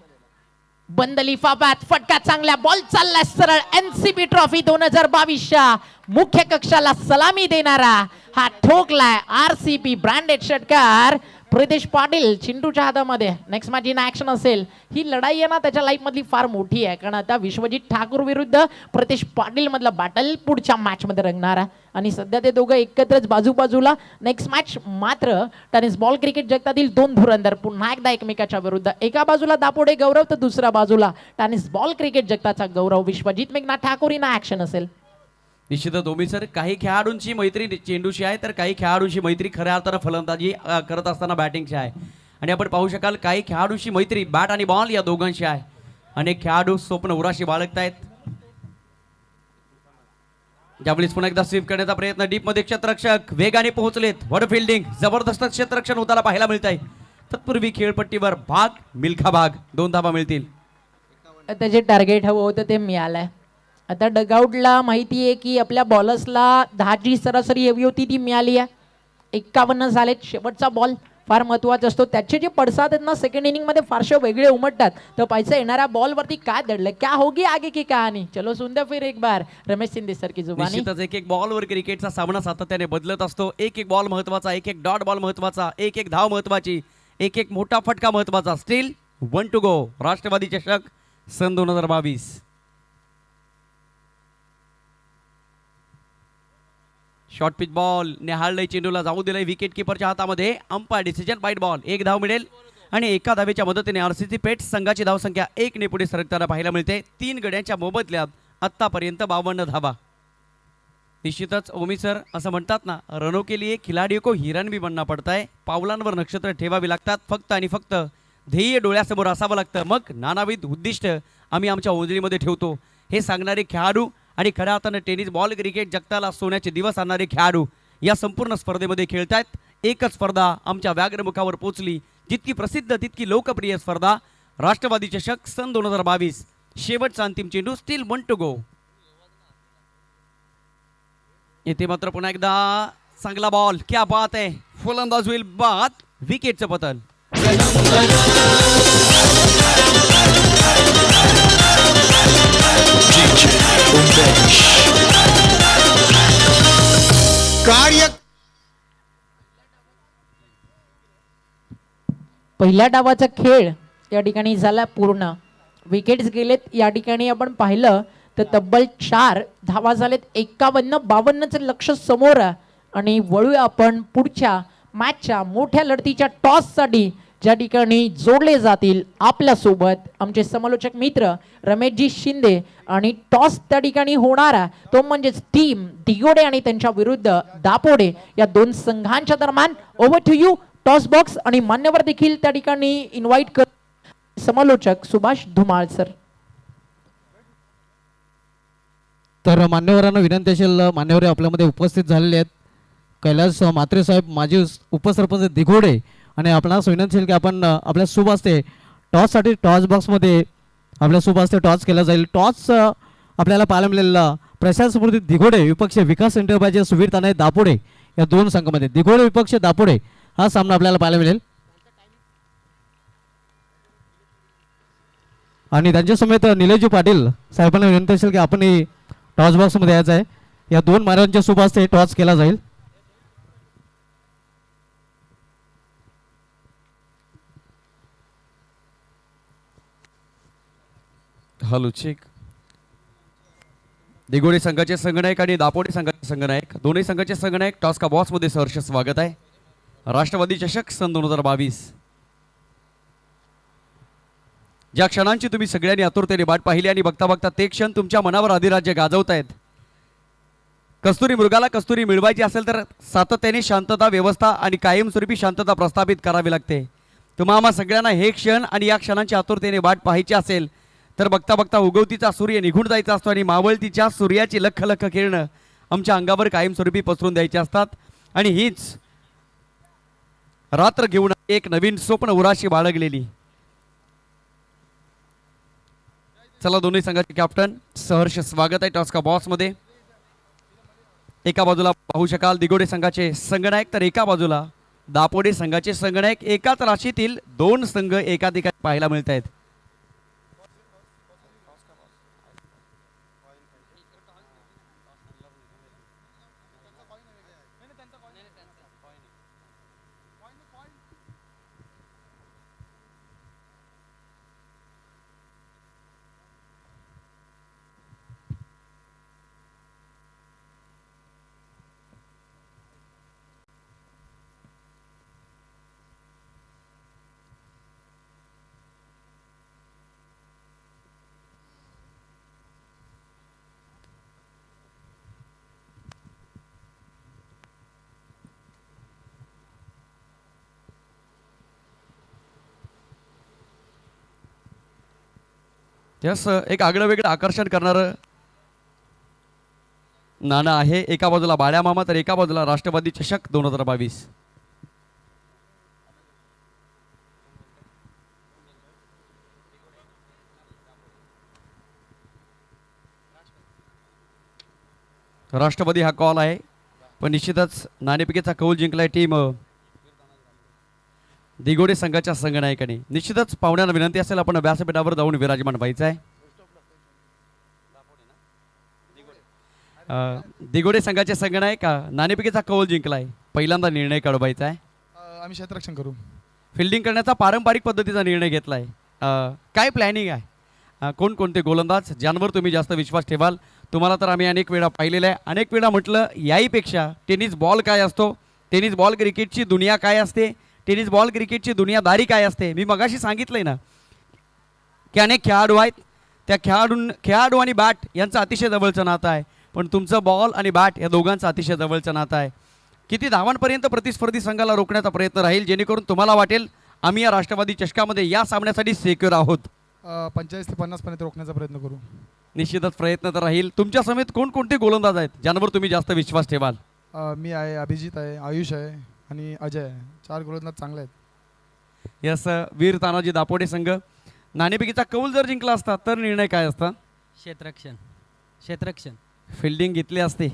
Speaker 2: बंद लिफाफ्यात फटका, चांगल्या बॉल चाललाय सरळ. NCP ट्रॉफी 2022च्या मुख्य कक्षाला सलामी देणारा हा ठोकलाय RCP ब्रँडेड षटकार प्रितेश पाटील चिंटूच्या हातामध्ये. नेक्स्ट मॅच इन ऍक्शन असेल. ही लढाई आहे ना त्याच्या लाईफ मधली फार मोठी आहे, कारण आता विश्वजित ठाकूर विरुद्ध प्रितेश पाटील मधला बॅटल पुढच्या मॅच मध्ये रंगणार आहे. आणि सध्या ते दोघं एकत्रच बाजूबाजूला. नेक्स्ट मॅच मात्र टेनिस बॉल क्रिकेट जगतातील 2 धुरंधर पुन्हा एकदा एकमेकाच्या विरुद्ध. एका बाजूला दापोडे गौरव तर दुसऱ्या बाजूला टेनिस बॉल क्रिकेट जगताचा गौरव विश्वजित मेघना ठाकूर इन ऍक्शन असेल.
Speaker 4: निश्चितच ओमी सर, काही खेळाडूंची मैत्री चेंडूशी आहे तर काही खेळाडूंची मैत्री खऱ्या अर्थानं फलंदाजी करत असताना बॅटिंगची आहे. आणि आपण पाहू शकाल काही खेळाडूंची मैत्री बॅट आणि बॉल या दोघांशी आहे. अनेक खेळाडू स्वप्न उराशी बाळगतायत. ज्यावेळेस पुन्हा एकदा स्वीप करण्याचा प्रयत्न डीपमध्ये क्षेत्ररक्षक वेगाने पोहोचलेत. वड फिल्डिंग जबरदस्त क्षेत्ररक्षण होताना पाहायला मिळत आहे. तत्पूर्वी खेळपट्टीवर भाग मिल्खा भाग 2 धावा मिळतील.
Speaker 2: त्याचे टार्गेट हवं होतं ते मिळालंय. आता डगआउटला माहिती आहे की आपल्या बॉलर्सला 10ची सरासरी हवी होती ती मिळाली आहे. 51 झालेत. शेवटचा बॉल फार महत्वाचा असतो. त्याचे जे पडसाद आहेत ना सेकंड इनिंग मध्ये फारसे वेगळे उमटतात. तर पैसा येणाऱ्या बॉल वरती काय दडलं, क्या होगी आगे की कहाणी. चलो सुंदर फिर एक बार रमेश शिंदे सर की जुबानी.
Speaker 4: निश्चितच एक एक बॉलवर क्रिकेटचा सामना सातत्याने बदलत असतो. एक एक बॉल महत्वाचा, एक एक डॉट बॉल महत्वाचा, एक एक धाव महत्वाची, एक एक मोठा फटका महत्वाचा. Steel 1 to go. राष्ट्रवादी चषक सन 2022. शॉर्ट पिच बॉल नेहाळलंय, चेंडूला जाऊ दिलंय विकेट किपरच्या हातामध्ये. Umpire decision wide ball. एक धाव मिळेल आणि एका धावेच्या मदतीने आरसीसी पेठ संघाची धावसंख्या 1 ने पुढे सरकताना पाहायला मिळते. 3 गड्यांच्या मोबदल्यात आतापर्यंत 52 धावा. निश्चितच ओमी सर असं म्हणतात ना, रनो के लिए खिलाडियों को हिरन भी बनना पडता है. पावलांवर नक्षत्र ठेवावी लागतात. फक्त आणि फक्त ध्येय डोळ्यासमोर असावं लागतं. मग नानाविध उद्दिष्ट आम्ही आमच्या ओंजळीमध्ये ठेवतो हे सांगणारे खेळाडू आणि खऱ्या अर्थानं टेनिस बॉल क्रिकेट जगताला सोन्याचे दिवस आणणारे खेळाडू या संपूर्ण स्पर्धेमध्ये खेळतायत. एकच स्पर्धा आमच्या व्याघ्रमुखावर पोचली, जितकी प्रसिद्ध तितकी लोकप्रिय स्पर्धा राष्ट्रवादी चषक सन 2022. शेवटचा अंतिम चेंडू. Still 1 to go. येथे मात्र पुन्हा एकदा चांगला बॉल. क्या बात आहे. फलंदाज होईल बाद. विकेटचं पतन.
Speaker 5: कार्य
Speaker 2: पहिल्या डावाचा खेळ या ठिकाणी झाला पूर्ण. विकेट्स गेलेत. या ठिकाणी आपण पाहिलं तर तब्बल 4 धावा झालेत. 51-52चं लक्ष समोर आहे. आणि वळूया आपण पुढच्या मॅचच्या मोठ्या लढतीच्या टॉससाठी, ज्या ठिकाणी जोडले जातील आपल्यासोबत आमचे समालोचक मित्र रमेशजी शिंदे. आणि टॉस त्या ठिकाणी होणारा तो म्हणजेच टीम दिगोडे आणि त्यांच्या विरुद्ध दापोडे या दोन संघांच्या दरम्यान. Over to you toss box. आणि मान्यवर देखील त्या ठिकाणी इन्व्हाइट कर समालोचक सुभाष धुमाळ सर.
Speaker 1: तर मान्यवरांना विनंती असेल, मान्यवर आपल्यामध्ये उपस्थित झालेले आहेत. कैलास म्हात्रे साहेब माजी उपसरपंच दिघोडे, आणि आपणास विनंती असेल की आपण आपल्या शुभ हस्ते टॉससाठी टॉस बॉक्समध्ये आपल्या शुभ हस्ते टॉस केला जाईल. टॉस आपल्याला पाहायला मिळालेला प्रशांत स्मृती दिघोडे विपक्ष विकास एंटरप्राइजेस सुवीर तानाय दापोडे या दोन संघामध्ये. दिघोडे विपक्ष दापोडे हा सामना आपल्याला पाहायला मिळेल. आणि त्यांच्या समेत निलेशजी पाटील साहेबांना विनंती असेल की आपण टॉस बॉक्समध्ये यायचं आहे. या दोन माऱ्यांच्या शुभ हस्ते टॉस केला जाईल.
Speaker 4: Hello check. दिगोडे संघाचे संघनायक आणि दापोडे संघाचे संघनायक, दोन्ही संघाचे संघनायक टॉस का बॉक्स मध्ये सहर्ष स्वागत आहे. राष्ट्रवादी चषक सन 2022. ज्या क्षणांची तुम्ही सगळ्यांनी आतुरतेने वाट पाहिली आणि बघता बघता ते क्षण तुमच्या मनावर अधिराज्य गाजवत आहेत. कस्तुरी मृगाला कस्तुरी मिळवायची असेल तर सातत्याने शांतता व्यवस्था आणि कायमस्वरूपी शांतता प्रस्थापित करावी लागते. तुम्हा आम्हा सगळ्यांना हे क्षण आणि या क्षणांची आतुरतेने वाट पाहायची असेल तर बघता बघता उगवतीचा सूर्य निघून जायचा असतो आणि मावळतीच्या सूर्याची लख लख किरणं आमच्या अंगावर कायमस्वरूपी पसरून द्यायची असतात. आणि हीच रात्र घेऊन एक नवीन स्वप्न उराशी बाळगलेली. चला दोन्ही संघाचे कॅप्टन सहर्ष स्वागत आहे टॉस का बॉक्स मध्ये. एका बाजूला पाहू शकाल दिगोडे संघाचे संघनायक, तर एका बाजूला दापोडे संघाचे संघनायक. एकाच राशीतील दोन संघ एका ठिकाणी पाहायला मिळत आहेत. यस, एक आगळं वेगळं आकर्षण करणारं नाणं आहे. एका बाजूला बाळ्या मामा तर एका बाजूला राष्ट्रवादी चषक 2022. राष्ट्रवादी हा कॉल आहे, पण निश्चितच नाणेफेकीचा कौल जिंकलाय टीम दिगोडे संघाच्या संघनायकाने. निश्चितच पाहुण्यांना विनंती असेल आपण व्यासपीठावर जाऊन विराजमान व्हायचं आहे. दिगोडे संघाचे संघनायक नाणेफेकीचा कौल जिंकलाय, पहिल्यांदा निर्णय काढवायचा आहे.
Speaker 5: आम्ही क्षेत्ररक्षण करू.
Speaker 4: फिल्डिंग करण्याचा पारंपरिक पद्धतीचा निर्णय घेतलाय. काय प्लॅनिंग आहे? कोणकोणते गोलंदाज ज्यांवर तुम्ही जास्त विश्वास ठेवाल? तुम्हाला तर आम्ही अनेक वेळा पाहिलेलं आहे, अनेक वेळा म्हटलं याहीपेक्षा टेनिस बॉल काय असतो, टेनिस बॉल क्रिकेटची दुनिया काय असते, टेनिस बॉल क्रिकेटची दुनियादारी काय असते. मी मगाशी सांगितलंय ना की अनेक खेळाडू आहेत, त्या खेळाडू आणि बॅट यांचं अतिशय जवळचं नातं आहे, पण तुमचं बॉल आणि बॅट या दोघांचं अतिशय जवळचं नातं आहे. किती धावांपर्यंत प्रतिस्पर्धी संघाला रोखण्याचा प्रयत्न राहील जेणेकरून तुम्हाला वाटेल आम्ही या राष्ट्रवादी चषकामध्ये या सामन्यासाठी सिक्युअर आहोत.
Speaker 5: 45 ते 50 पर्यंत रोखण्याचा प्रयत्न करू.
Speaker 4: निश्चितच प्रयत्न तर राहील. तुमच्या समेत कोणकोणते गोलंदाज आहेत ज्यांवर तुम्ही जास्त विश्वास ठेवाल?
Speaker 5: मी आहे, अभिजित आहे, आयुष आहे आणि अजय आहे. 4 गोलंदाज चांगले आहेत.
Speaker 4: यस, वीर तानाजी दापोडे संघ नाणेफेकीचा कौल जर जिंकला असता तर निर्णय काय असता?
Speaker 6: क्षेत्ररक्षण.
Speaker 4: फिल्डिंग घेतली असते.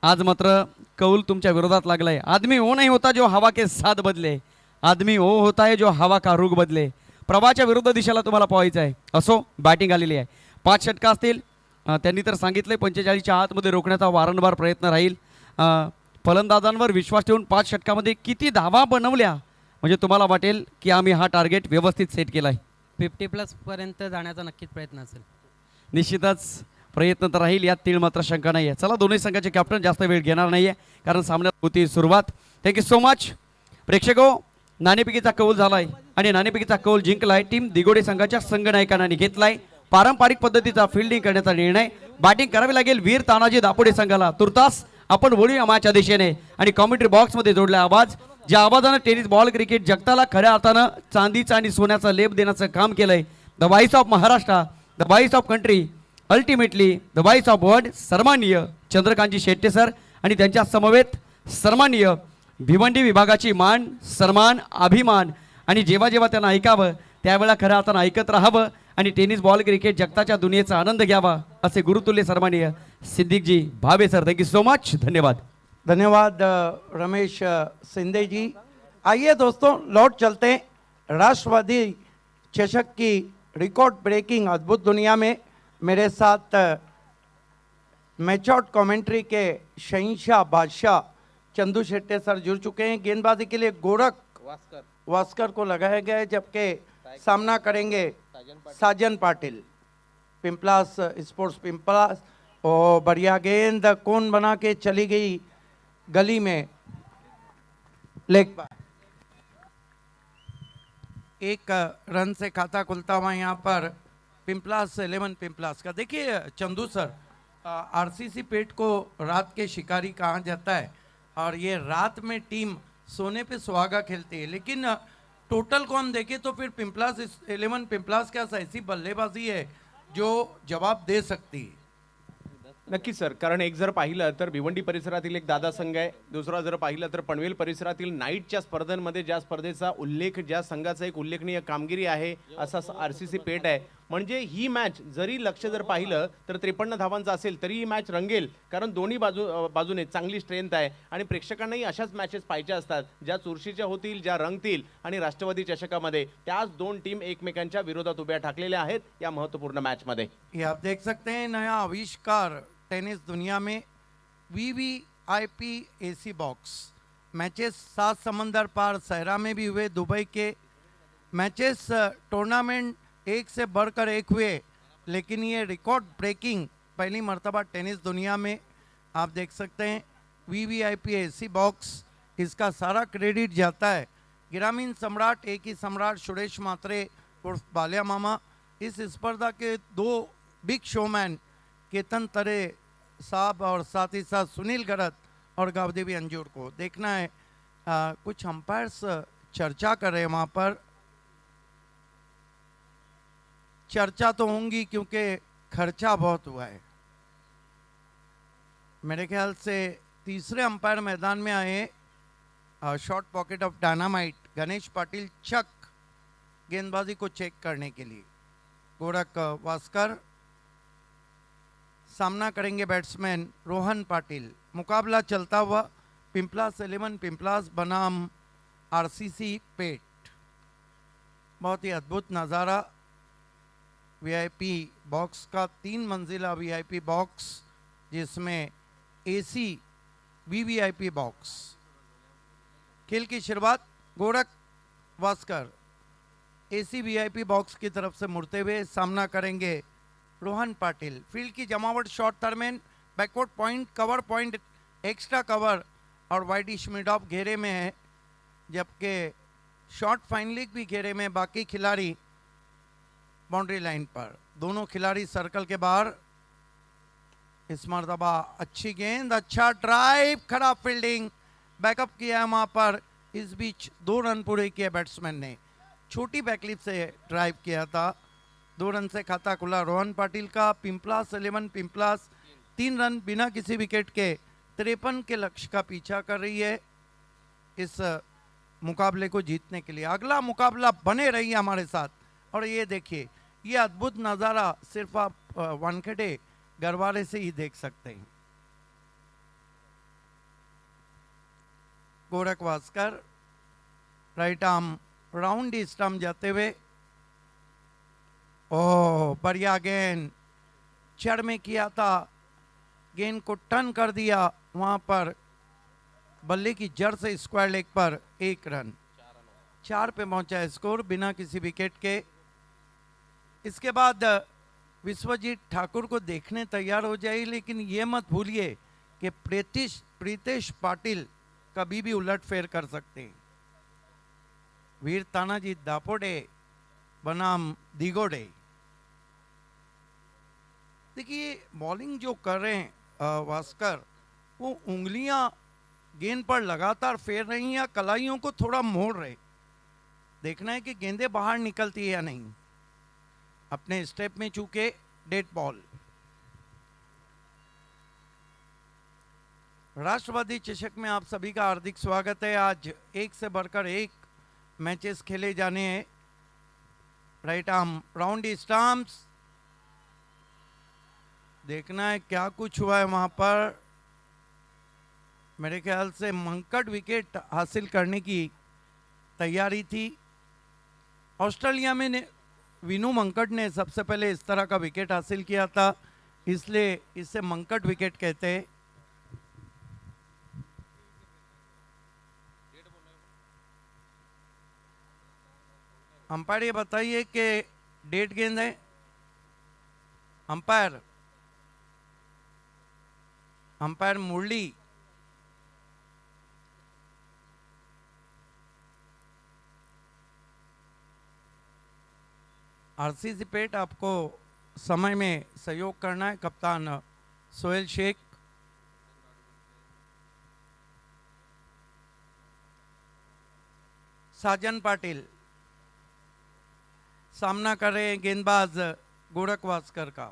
Speaker 4: आज मात्र कौल तुमच्या विरोधात लागलाय. आदमी वो नहीं होता जो हवा के साथ बदले, आदमी वो होता है जो हवा का रुख बदले. प्रवाहाच्या विरुद्ध दिशेला तुम्हाला पोहायचं आहे. असो, बॅटिंग आलेली आहे. 5 षटका असतील. त्यांनी तर सांगितले 45च्या आतमध्ये रोखण्याचा वारंवार प्रयत्न राहील. फलंदाजांवर विश्वास ठेवून 5 षटकामध्ये किती धावा बनवल्या म्हणजे तुम्हाला वाटेल की आम्ही हा टार्गेट व्यवस्थित सेट केला आहे.
Speaker 6: 50+ पर्यंत जाण्याचा नक्कीच प्रयत्न असेल.
Speaker 4: निश्चितच प्रयत्न तर राहील, यात तीळ मात्र शंका नाही आहे. चला, दोन्ही संघाचे कॅप्टन जास्त वेळ घेणार नाही आहे कारण सामन्यात होती सुरुवात. Thank you so much. प्रेक्षको, नाणेफेकीचा कौल झालाय आणि नाणेफेकीचा कौल जिंकलाय टीम दिगोडे संघाच्या संघनायकांनी घेतलाय. पारंपरिक पद्धतीचा फिल्डिंग करण्याचा निर्णय. बॅटिंग करावी लागेल वीर तानाजी दापोडे संघाला. तुर्तास आपण वळूया मॅचच्या दिशेने आणि कॉमेंट्री बॉक्समध्ये जोडला आवाज, ज्या आवाजानं टेनिस बॉल क्रिकेट जगताला खऱ्या अर्थानं चांदीचा आणि सोन्याचा लेप देण्याचं काम केलंय. The voice of Maharashtra, the voice of country, ultimately the voice of world. सन्माननीय चंद्रकांतजी शेट्टे सर आणि त्यांच्या समवेत सन्माननीय भिवंडी विभागाची मान, सन्मान, अभिमान आणि जेव्हा जेव्हा त्यांना ऐकावं त्यावेळेला खऱ्या अर्थानं ऐकत राहावं आणि टेनिस बॉल क्रिकेट जगताच्या दुनियेचा आनंद घ्यावा असे गुरुतुल्य सन्माननीय सिद्दीकजी Bhave sir. Thank you so much. धन्यवाद.
Speaker 7: धन्यवाद रमेश सिंधे जी. आइए दोस्तों, लौट चलते हैं राष्ट्रवादी चषक की रिकॉर्ड ब्रेकिंग अद्भुत दुनिया में. मेरे साथ मैच आउट कमेंट्री के शहंशाह बादशाह चंदू शेट्टे सर जुड़ चुके हैं. गेंदबाजी के लिए गोरख वास्कर को लगाया गया है, जबकि सामना करेंगे साजन पाटिल. पिंपलास स्पोर्ट्स पिंपलास. और बढ़िया गेंद कौन बना के चली गई गली में, लेग पर. एक रन से खाता खुलता हुआ यहाँ पर पिंपलास 11 पिंपलास का. देखिए चंदू सर, आरसीसी पेट को रात के शिकारी कहा जाता है और ये रात में टीम सोने पे सुहागा खेलती है, लेकिन टोटल को हम देखें तो फिर पिंपलास 11 पिंपलास के पास ऐसी बल्लेबाजी है जो जवाब दे सकती है.
Speaker 8: नक्कीच सर, कारण एक जर पाहिलं तर भिवंडी परिसरातील एक दादा संघ आहे, दुसरा जर पाहिलं तर पनवेल परिसरातील नाईटच्या स्पर्धांमध्ये ज्या स्पर्धेचा उल्लेख, ज्या संघाचा एक उल्लेखनीय कामगिरी आहे असा आरसीसी पेट आहे. म्हणजे ही मॅच जरी लक्ष जर पाहिलं तर 53 धावांचा असेल तरी ही मॅच रंगेल, कारण दोन्ही बाजूने चांगली स्ट्रेंथ आहे आणि प्रेक्षकांनाही अशाच मॅचेस पाहिजे असतात ज्या चुरशीच्या होतील, ज्या रंगतील. आणि राष्ट्रवादी चषकामध्ये त्याच 2 टीम एकमेकांच्या विरोधात उभ्या ठाकलेल्या आहेत या महत्त्वपूर्ण मॅचमध्ये.
Speaker 7: ये आप देख सकते हैं नया आविष्कार टेनिस दुनिया में, VVIP AC बॉक्स. मैचेस 7 समंदर पार सहरा में भी हुए, दुबई के मैचेस. टूर्नामेंट एक से बढ़कर एक हुए, लेकिन ये रिकॉर्ड ब्रेकिंग पहली मर्तबा टेनिस दुनिया में. आप देख सकते हैं VVIP AC बॉक्स, इसका सारा क्रेडिट जाता है ग्रामीण सम्राट, एक ही सम्राट सुरेश म्हात्रे उर्फ बालिया मामा. इस स्पर्धा के 2 बिग शोमैन केतन तरे साहब और साथ ही साथ सुनील गरत और गावदेवी अंजूर को देखना है. कुछ अंपायर्स चर्चा कर रहे हैं वहाँ पर. चर्चा तो होंगी क्योंकि खर्चा बहुत हुआ है. मेरे ख्याल से तीसरे अंपायर मैदान में आए short pocket of dynamite Ganesh Patil chuck गेंदबाजी को चेक करने के लिए. गोरख वास्कर सामना करेंगे बैट्समैन रोहन पाटिल। मुकाबला चलता हुआ पिंपलास 11 पिंपलास बनाम आरसीसी पेट। बहुत ही अद्भुत नज़ारा वीआईपी बॉक्स का, 3 मंजिला वीआईपी बॉक्स जिसमें एसी वीवीआईपी बॉक्स। खेल की शुरुआत Gorakh Waskar AC VIP box की तरफ से मुड़ते हुए सामना करेंगे रोहन पाटिल। फील्ड की जमावट short third man, backward point, cover point, extra cover और वाइडिश मिड ऑफ घेरे में है, जबकि शॉर्ट फाइनलिक भी घेरे में। बाकी खिलाड़ी बाउंड्री लाइन पर। दोनों खिलाड़ी सर्कल के बाहर। इस मरतबा अच्छी गेंद, अच्छा ड्राइव, खराब फील्डिंग, बैकअप किया है वहां पर। इस बीच 2 रन पूरे किए बैट्समैन ने, छोटी बैकलिप से ड्राइव किया था। 2 रन से खाता खुला रोहन पाटिल का। पिंपलास 11 पिंपलास 3 रन बिना किसी विकेट के 53 के लक्ष्य का पीछा कर रही है इस मुकाबले को जीतने के लिए। अगला मुकाबला बने रही हमारे साथ। और ये देखिए, ये अद्भुत नज़ारा सिर्फ आप वानखेड़े गरवारे से ही देख सकते हैं। Gorakh Waskar right arm round stump जाते हुए, ओह बढ़िया गेंद, चढ़ में किया था, गेंद को टर्न कर दिया वहां पर। बल्ले की जड़ से स्क्वायर लेग पर 1 रन। 4 पे पहुंचा है स्कोर बिना किसी विकेट के। इसके बाद विश्वजीत ठाकुर को देखने तैयार हो जाइए, लेकिन ये मत भूलिए कि प्रीतेश पाटिल कभी भी उलटफेर कर सकते हैं। वीर तानाजी दापोडे बनाम दिगोडे। देखिए बॉलिंग जो कर रहे हैं वास्कर, वो उंगलियां गेंद पर लगातार फेर रही हैं या कलाइयों को थोड़ा मोड़ रहे। देखना है कि गेंदें बाहर निकलती है या नहीं। अपने स्टेप में चूके डेड बॉल। राष्ट्रवादी चषक में आप सभी का हार्दिक स्वागत है। आज 1 से बढ़कर 1 मैचेस खेले जाने हैं। राइट आर्म राउंड स्टंप्स, देखना है क्या कुछ हुआ है वहां पर। मेरे ख्याल से मंकट विकेट हासिल करने की तैयारी थी। ऑस्ट्रेलिया में विनू मंकट ने सबसे पहले इस तरह का विकेट हासिल किया था, इसलिए इसे मंकट विकेट कहते हैं। अंपायर ये बताइए कि डेट गेंद है। अंपायर मुरली। आरसीसी पेट आपको समय में सहयोग करना है। कप्तान सोहेल शेख। साजन पाटिल सामना कर रहे हैं गेंदबाज गोरख वास्कर का।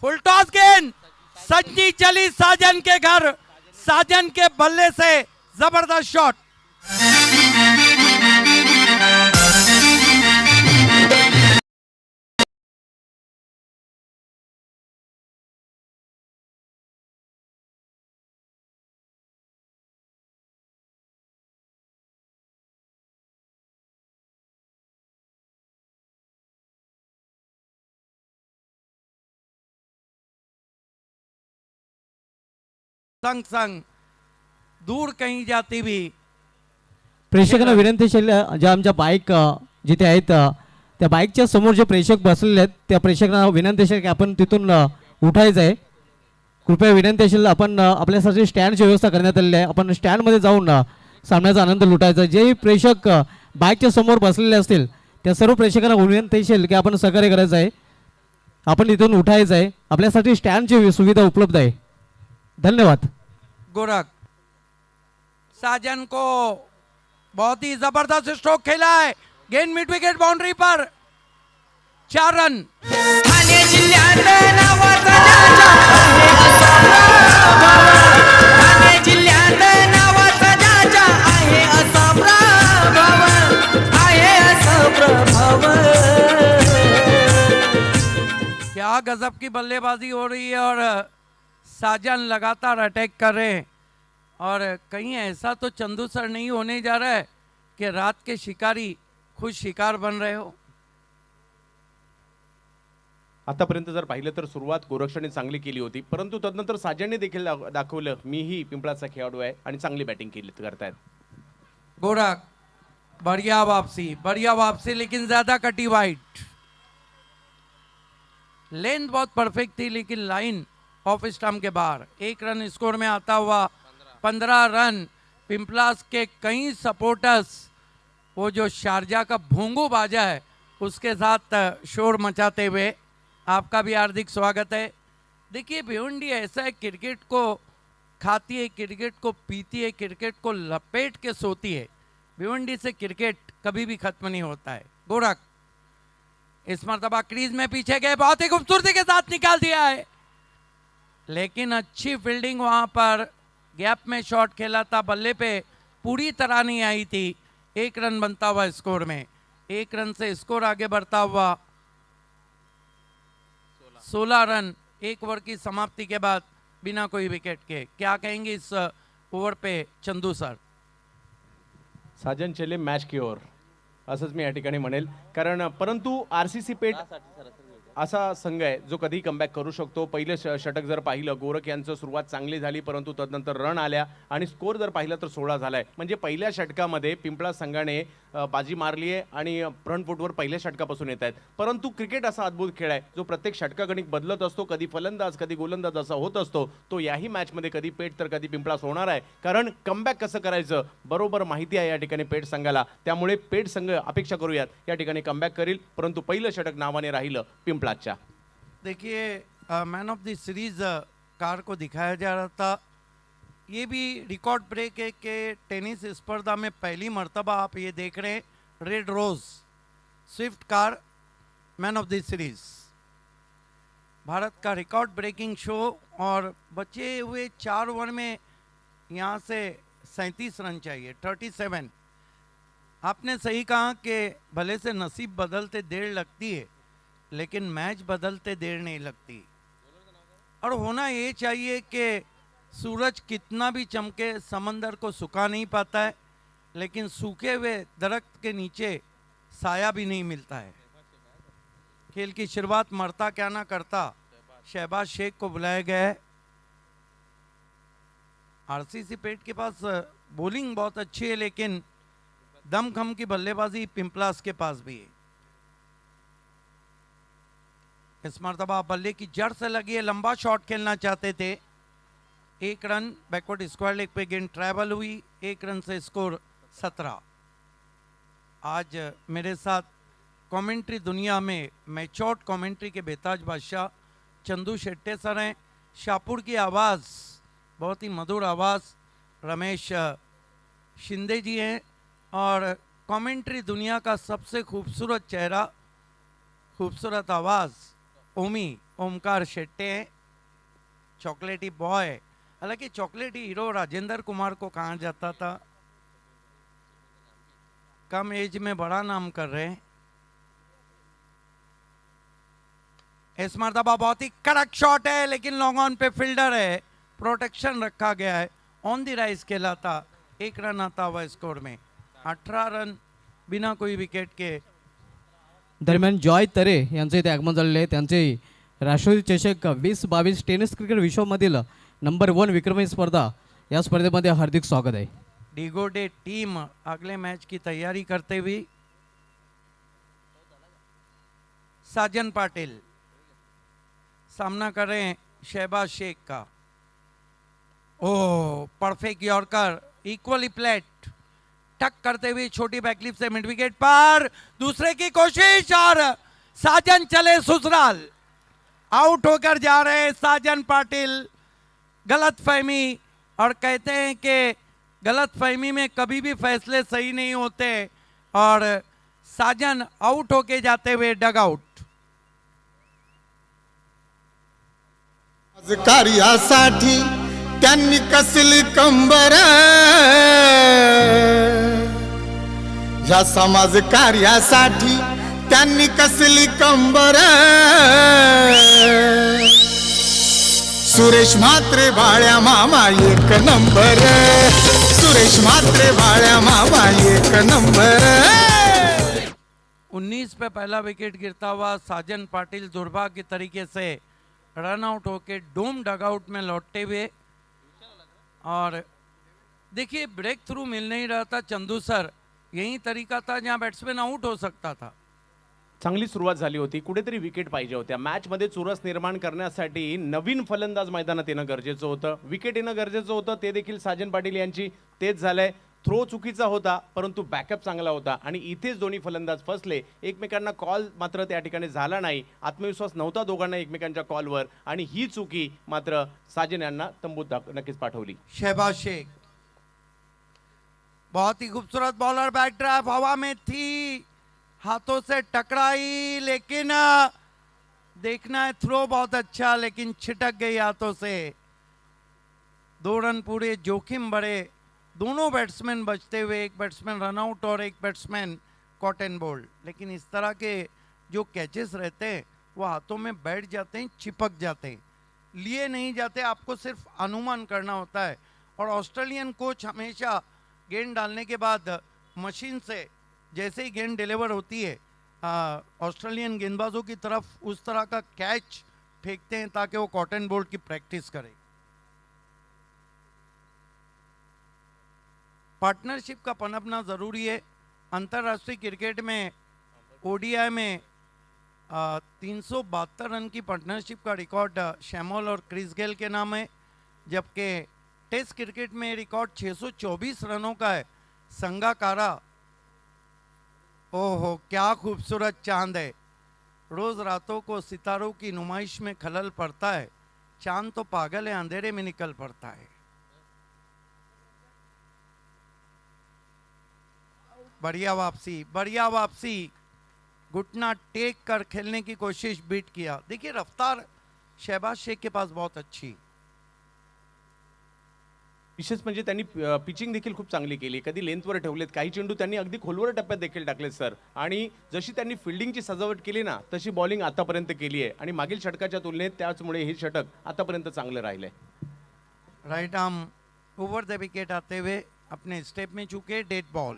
Speaker 7: फुल टॉस गेंद, सज्जी चली साजन के घर। साजन के बल्ले से जबरदस्त शॉट। संग संग दूर कहीं जाती भी
Speaker 1: प्रेक्षकांना विनंती असेल, ज्या आमच्या बाईक जिथे आहेत त्या बाईकच्या समोर जे प्रेक्षक बसलेले आहेत त्या प्रेक्षकांना विनंती असेल की आपण तिथून उठायचं आहे. कृपया विनंती असेल, आपण आपल्यासाठी स्टँडची व्यवस्था करण्यात आलेली आहे. आपण स्टँडमध्ये जाऊन सामन्याचा आनंद लुटायचा. जे प्रेक्षक बाईकच्या समोर बसलेले असतील त्या सर्व प्रेक्षकांना विनंती असेल की आपण सहकार्य करायचं आहे. आपण इथून उठायचं आहे. आपल्यासाठी स्टँडची सुविधा उपलब्ध आहे. धन्यवाद.
Speaker 7: गोरख साजन को बहुत ही जबरदस्त स्ट्रोक खेला है। गेंद मिड विकेट बाउंड्री पर 4 रन।
Speaker 3: ठाणे जिल्ह्यात नावाचा राजा आहे असा प्रभाव. ठाणे जिल्ह्यात नावाचा राजा आहे असा प्रभाव. आहे असा प्रभाव.
Speaker 7: क्या गजब गजब की बल्लेबाजी हो रही है और साजन लगातार अटैक कर रहे हैं। और कहीं ऐसा तो चंदू सर नहीं होने जा रहा है कि रात के शिकारी खुद शिकार बन रहे हो।
Speaker 8: आतापर्यंत जर पाहिलं तर सुरुवात गोरक्षने चांगली केली होती, परंतु तदनंतर साजनने देखील दाखवलं मीही पिंपळाचा खेळाडू आहे आणि चांगली बॅटिंग केली करतायत.
Speaker 7: गोरख बढ़िया वापसी लेकिन ज्यादा कटी वाइट। लेंथ बहुत परफेक्ट थी लेकिन लाइन ऑफ स्टंप के बाहर। 1 रन स्कोर में आता हुआ 15 रन। पिंपलास के कई सपोर्टर्स वो जो शारजा का भोंगू बाजा है उसके साथ शोर मचाते हुए आपका भी हार्दिक स्वागत है। देखिए भिवंडी ऐसा है, क्रिकेट को खाती है, क्रिकेट को पीती है, क्रिकेट को लपेट के सोती है। भिवंडी से क्रिकेट कभी भी खत्म नहीं होता है। गोरख इस मर्तबा क्रीज में पीछे गए, बहुत ही खूबसूरती के साथ निकाल दिया है, लेकिन अच्छी फील्डिंग वहां पर गैप में शॉट खेला था, बल्ले पे पूरी तरह नहीं आई थी। 1 रन बनता हुआ स्कोर में, 1 रन से स्कोर आगे बढ़ता हुआ 16 रन 1 ओवर की समाप्ति के बाद बिना कोई विकेट के। क्या कहेंगे इस ओवर पे चंदू सर?
Speaker 8: साजन चले मॅच की ओर असंच मी या ठिकाणी म्हणेल, कारण परंतु आरसीसी पेठ असा संघ आहे जो कधी कमबॅक करू शकतो. पहिलं षटक जर पाहिलं गोरख यांचं सुरुवात चांगली झाली, परंतु तदनंतर रन आल्या आणि स्कोर जर पाहिलं तर 16 झालाय. म्हणजे पहिल्या षटकामध्ये पिंपळा संघाने बाजी मारली आहे आणि फ्रंट फुटवर पहिल्या षटकापासून येत आहेत. परंतु क्रिकेट असा अद्भुत खेळ आहे जो प्रत्येक षटकागणिक बदलत असतो, कधी फलंदाज कधी गोलंदाज असा होत असतो. तो याही मॅचमध्ये कधी पेठ तर कधी पिंपळास होणार आहे, कारण कमबॅक कसं करायचं बरोबर माहिती आहे या ठिकाणी पेठ संघाला. त्यामुळे पेठ संघ अपेक्षा करूयात या ठिकाणी कमबॅक करील, परंतु पहिलं षटक नावाने राहिलं पिंपळाच्या.
Speaker 7: देखिए man of the series car को दिखाया जा रहा था। ये भी रिकॉर्ड ब्रेक है कि टेनिस स्पर्धा में पहली मर्तबा आप ये देख रहे हैं red rose swift car man of the series, Bharat का रिकॉर्ड ब्रेकिंग शो। और बचे हुए 4 ओवर में यहाँ से 37 रन चाहिए, 37। आपने सही कहा कि भले से नसीब बदलते देर लगती है लेकिन मैच बदलते देर नहीं लगती। और होना ये चाहिए कि सूरज कितना भी चमके समंदर को सुखा नहीं पाता है, लेकिन सूखे हुए दरख्त के नीचे साया भी नहीं मिलता है। खेल की शुरुआत मरता क्या ना करता शहबाज शेख को बुलाया गया है। आरसीसी पेट के पास बॉलिंग बहुत अच्छी है लेकिन दमखम की बल्लेबाजी पिंपलास के पास भी है। इस मर्तबा बल्ले की जड़ से लगी है, लंबा शॉट खेलना चाहते थे। 1 रन बैकवर्ड स्क्वायर लेग पे गेंद ट्रैवल हुई, 1 रन से स्कोर 17। आज मेरे साथ कमेंट्री दुनिया में मैचॉट कमेंट्री के बेताज बादशाह चंदू शेट्टे सर हैं। शाहपुर की आवाज़, बहुत ही मधुर आवाज़ रमेश शिंदे जी हैं। और कमेंट्री दुनिया का सबसे खूबसूरत चेहरा, खूबसूरत आवाज़ ओमकार शेट्टे हैं। चॉकलेटी बॉय, हालांकि चॉकलेटी हीरो राजेंद्र कुमार को कहा जाता था, कम एज में बड़ा नाम कर रहे हैं। इस मर्तबा बहुत ही कड़क शॉट है लेकिन लॉन्ग ऑन पे फील्डर है, प्रोटेक्शन रखा गया है, ऑन द राइज खेला था। 1 रन आता हुआ स्कोर में, 18 रन बिना कोई विकेट के।
Speaker 1: दरम्यान जॉय तरे यांचे इथे आगमन झालेले आहे. त्यांचे राष्ट्रवादी चषक 2022 टेनिस क्रिकेट विश्वमधील नंबर 1 विक्रमी स्पर्धा या स्पर्धेमध्ये हार्दिक स्वागत आहे.
Speaker 7: डिगोडे टीम अगले मैच की तैयारी करते हुए। साजन पाटिल सामना कर रहे हैं शहबाज शेख का। ओह, परफेक्ट यॉर्कर, इक्वली प्लेट, टक करते हुए छोटी बैकलिप से मिड विकेट पर दूसरे की कोशिश और साजन चले ससुराल। आउट होकर जा रहे हैं साजन पाटिल। गलत फहमी, और कहते हैं कि गलत फहमी में कभी भी फैसले सही नहीं होते, और साजन आउट होके जाते हुए डग आउट।
Speaker 5: कार्यासाठी त्यांनी कसली कंबर, या समाज कार्यासाठी त्यांनी त्यांनी कसली कंबर. सुरेश म्हात्रे बाळ्या मामा एक नंबर. सुरेश म्हात्रे बाळ्या मामा एक नंबर.
Speaker 7: 19 पे पहला विकेट गिरता हुआ साजन पाटिल दुर्भाग्य तरीके से रन आउट होके डूम डगआउट में लौटते हुए, और देखिए ब्रेक थ्रू मिल नहीं रहा था चंदू सर, यही तरीका था जहां बैट्समैन आउट हो सकता था.
Speaker 8: चांगली सुरुवात झाली होती, कुठेतरी विकेट पाहिजे होत्या. मॅचमध्ये चुरस निर्माण करण्यासाठी नवीन फलंदाज मैदानात येणं गरजेचं होतं, विकेट येणं गरजेचं होतं. ते देखील साजन पाटील यांची तेच झालंय. थ्रो चुकीचा होता, परंतु बॅकअप चांगला होता आणि इथेच दोन्ही फलंदाज फसले. एकमेकांना कॉल मात्र त्या ठिकाणी झाला नाही. आत्मविश्वास नव्हता दोघांना एकमेकांच्या कॉलवर आणि ही चुकी मात्र साजन यांना तंबूत नक्कीच पाठवली.
Speaker 7: शहबाज शेख बहुत ही खूबसूरत बॉलर, बैक ड्राइव हवा में थी, हाथों से टकराई, लेकिन देखना है थ्रो बहुत अच्छा, लेकिन छिटक गई हाथों से. 2 रन पूरे, जोखिम बड़े, दोनों बैट्समैन बचते हुए, एक बैट्समैन रन आउट और एक बैट्समैन कॉट एंड बोल्ड. लेकिन इस तरह के जो कैचेस रहते हैं वो हाथों में बैठ जाते हैं, चिपक जाते हैं, लिए नहीं जाते. आपको सिर्फ अनुमान करना होता है. और ऑस्ट्रेलियन कोच हमेशा गेंद डालने के बाद मशीन से जैसे ही गेंद डिलीवर होती है ऑस्ट्रेलियन गेंदबाजों की तरफ उस तरह का कैच फेंकते हैं ताकि वो कॉट एंड बोल्ड की प्रैक्टिस करें. पार्टनरशिप का पनपना ज़रूरी है. अंतर्राष्ट्रीय क्रिकेट में ओडीआई में 372 रन की पार्टनरशिप का रिकॉर्ड शैमोल और क्रिस गेल के नाम है, जबकि टेस्ट क्रिकेट में रिकॉर्ड 624 रनों का है. संगाकारा, ओहो क्या खूबसूरत चांद है. रोज रातों को सितारों की नुमाइश में खलल पड़ता है, चांद तो पागल है, अंधेरे में निकल पड़ता है. बढ़िया वापसी, बढ़िया वापसी, घुटना टेक कर खेलने की कोशिश, बीट किया. देखिए रफ्तार शहबाज शेख के पास बहुत अच्छी.
Speaker 8: विशेष म्हणजे त्यांनी पिचिंग देखील खूप चांगली केली. कधी लेंथवर ठेवलेत, काही चेंडू त्यांनी अगदी खोलवर टप्प्यात देखील टाकलेत सर. आणि जशी त्यांनी फिल्डिंगची सजावट केली ना तशी बॉलिंग आतापर्यंत केली आहे आणि मागील षटकाच्या तुलनेत त्याचमुळे हे षटक आतापर्यंत चांगलं राहिलंय.
Speaker 7: Right arm over the wicket आते हुए अपने स्टेप में चुके, डेड बॉल.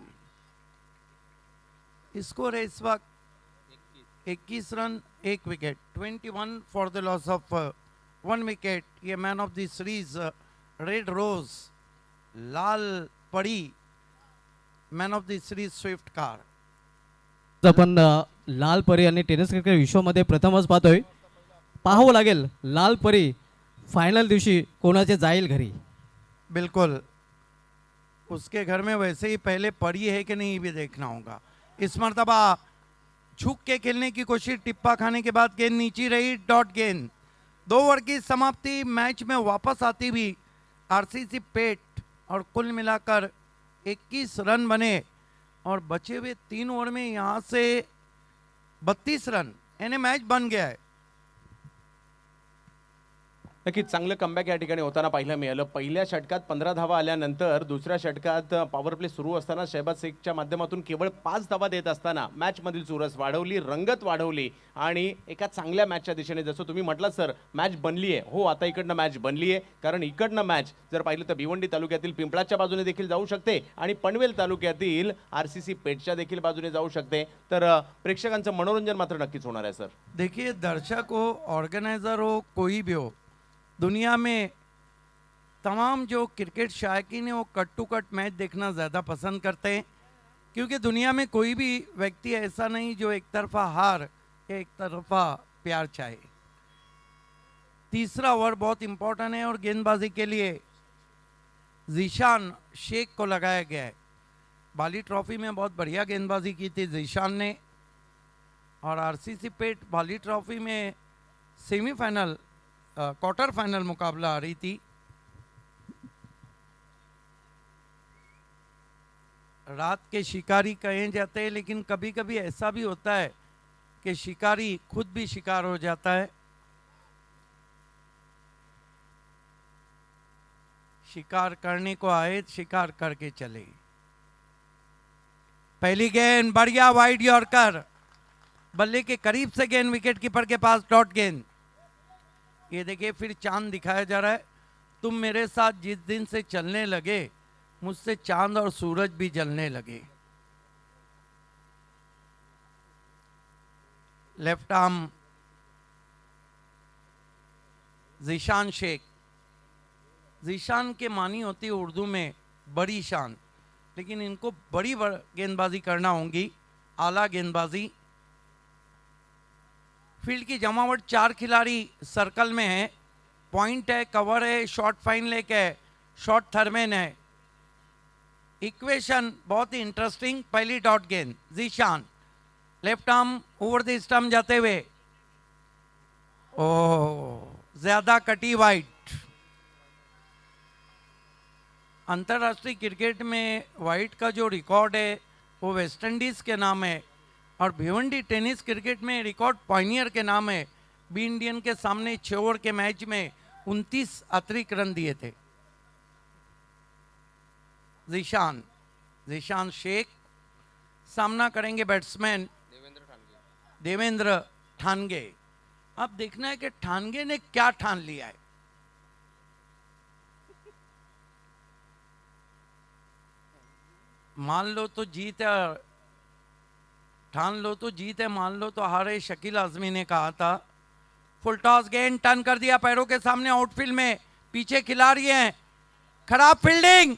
Speaker 7: स्कोर है इस वक्त 21 run 1 wicket, 21 for the loss of 1 wicket. ये man of the series red rose, लाल पड़ी, man of the series Swift car.
Speaker 1: आपण लाल परी आणि टेनिस क्रिकेट विश्वामध्ये प्रथमच पाहतोय. पाहावं लागेल लाल परी फायनल दिवशी कोणाचे जाईल घरी.
Speaker 7: बिल्कुल, उसके घर में वैसे ही पहले पड़ी है कि नहीं भी देखना होगा. इस मर्तबा झुक के खेलने की कोशिश, टिप्पा खाने के बाद गेंद नीचे रही, डॉट गेंद. 2 ओवर की समाप्ति. मैच में वापस आती हुई आरसीसी पेट, और कुल मिलाकर 21 रन बने और बचे हुए 3 ओवर में यहाँ से 32 रन, यानी मैच बन गया है.
Speaker 8: नक्कीच चांगलं कमबॅक या ठिकाणी होताना पाहायला मिळालं. पहिल्या षटकात 15 धावा आल्यानंतर दुसऱ्या षटकात पॉवर प्ले सुरू असताना शहबाज शेखच्या माध्यमातून केवळ 5 धावा देत असताना मॅचमधील चुरस वाढवली, रंगत वाढवली आणि एका चांगल्या मॅचच्या दिशेने, जसं तुम्ही म्हटलात सर, मॅच बनली आहे. हो, आता इकडनं मॅच बनली आहे, कारण इकडनं मॅच जर पाहिलं तर भिवंडी तालुक्यातील पिंपळाच्या बाजूने देखील जाऊ शकते आणि पनवेल तालुक्यातील आरसीसी पेठच्या देखील बाजूने जाऊ शकते. तर प्रेक्षकांचं मनोरंजन मात्र नक्कीच होणार आहे सर.
Speaker 7: देखिए दर्शक हो, ऑर्गेनाइजर हो, कोई भी हो, दुनिया में तमाम जो क्रिकेट शायकीन है वो कट टू कट मैच देखना ज़्यादा पसंद करते हैं, क्योंकि दुनिया में कोई भी व्यक्ति ऐसा नहीं जो एक तरफा हार या एक तरफा प्यार चाहे. तीसरा ओवर बहुत इम्पोर्टेंट है और गेंदबाजी के लिए जीशान शेख को लगाया गया है. बाली ट्रॉफी में बहुत बढ़िया गेंदबाजी की थी जीशान ने, और आरसीसी पेट बाली ट्रॉफी में सेमीफाइनल क्वार्टर फाइनल मुकाबला आ रही थी. रात के शिकारी कहे जाते हैं, लेकिन कभी कभी ऐसा भी होता है कि शिकारी खुद भी शिकार हो जाता है. शिकार करने को आए, शिकार करके चले. पहली गेंद बढ़िया वाइड यॉर्कर, बल्ले के करीब से गेंद विकेट कीपर के पास, डॉट गेंद। ये देखिए फिर चांद दिखाया जा रहा है। तुम मेरे साथ जिस दिन से चलने लगे, मुझसे चांद और सूरज भी जलने लगे। Left arm Zeeshan Shaikh. जीशान के मानी होती है उर्दू में बड़ी शान, लेकिन इनको बड़ी गेंदबाजी करना होगी, आला गेंदबाजी। फील्ड की जमावट 4 खिलाड़ी सर्कल में है। पॉइंट है, कवर है, शॉर्ट फाइन लेक है, शॉर्ट थर्मेन है। इक्वेशन बहुत ही इंटरेस्टिंग। पहली डॉट गेंद Zeeshan, left arm over the stump जाते हुए, ओह ज्यादा कटी वाइड। अंतर्राष्ट्रीय क्रिकेट में वाइट का जो रिकॉर्ड है वो वेस्ट इंडीज के नाम है, और भिवंडी टेनिस क्रिकेट में रिकॉर्ड पॉइनियर के नाम है। बी इंडियन के सामने 6 ओवर के मैच में 29 अतिरिक्त रन दिए थे। जीशान शेख सामना करेंगे बैट्समैन देवेंद्र ठानगे। अब देखना है कि ठानगे ने क्या ठान लिया है। मान लो तो जीत है, ठान लो तो जीत है, मान लो तो हार है। शकील आजमी ने कहा था। फुल टॉस गेंद टर्न कर दिया पैरों के सामने आउटफील्ड में, पीछे खिलाड़ी हैं, खराब फील्डिंग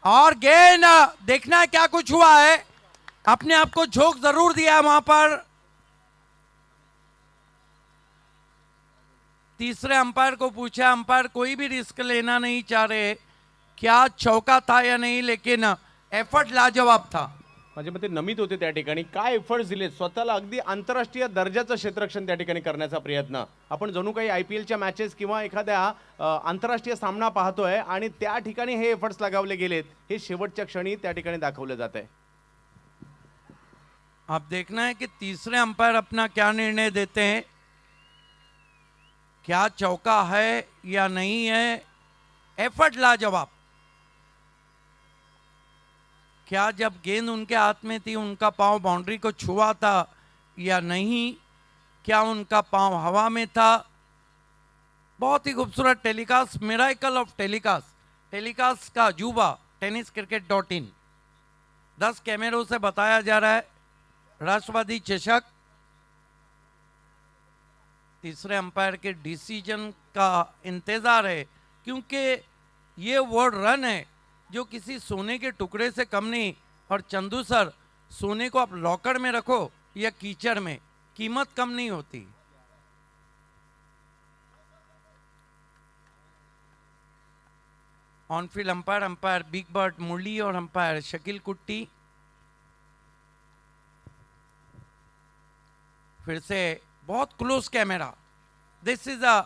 Speaker 7: और गेंद। देखना है क्या कुछ हुआ है। अपने आप को झोंक जरूर दिया है वहां पर। तीसरे अंपायर को पूछा, अंपायर कोई भी रिस्क लेना नहीं चाह रहे, क्या चौका था या नहीं, लेकिन एफर्ट लाजवाब था।
Speaker 8: माझ्या मते नमित होते त्या ठिकाणी, काय एफर्ट्स दिले, स्वतःला अगदी आंतरराष्ट्रीय दर्जाचं क्षेत्ररक्षण त्या ठिकाणी करण्याचा प्रयत्न। आपण जणू काही IPLच्या मॅचेस किंवा एखाद्या आंतरराष्ट्रीय सामना पाहतोय आणि त्या ठिकाणी हे एफर्ट्स लगावले गेलेत, हे शेवटच्या क्षणी त्या ठिकाणी दाखवलं जात आहे।
Speaker 7: अब देखना है कि तीसरे अंपायर अपना क्या निर्णय देते हैं, क्या चौका है या नहीं है। एफर्ट लाजवाब। क्या जब गेंद उनके हाथ में थी उनका पांव बाउंड्री को छुआ था या नहीं, क्या उनका पांव हवा में था। बहुत ही खूबसूरत टेलीकास्ट, मिरेकल ऑफ टेलीकास्ट का अजूबा tenniscricket.in 10 कैमरों से बताया जा रहा है। राष्ट्रवादी चषक, तीसरे अंपायर के डिसीजन का इंतजार है, क्योंकि ये वो रन है जो किसी सोने के टुकड़े से कम नहीं। और चंदू सर, सोने को आप लॉकर में रखो या कीचड़ में, कीमत कम नहीं होती। On field umpire big bird Murali और अंपायर शकील कुट्टी। फिर से बहुत close camera. This is a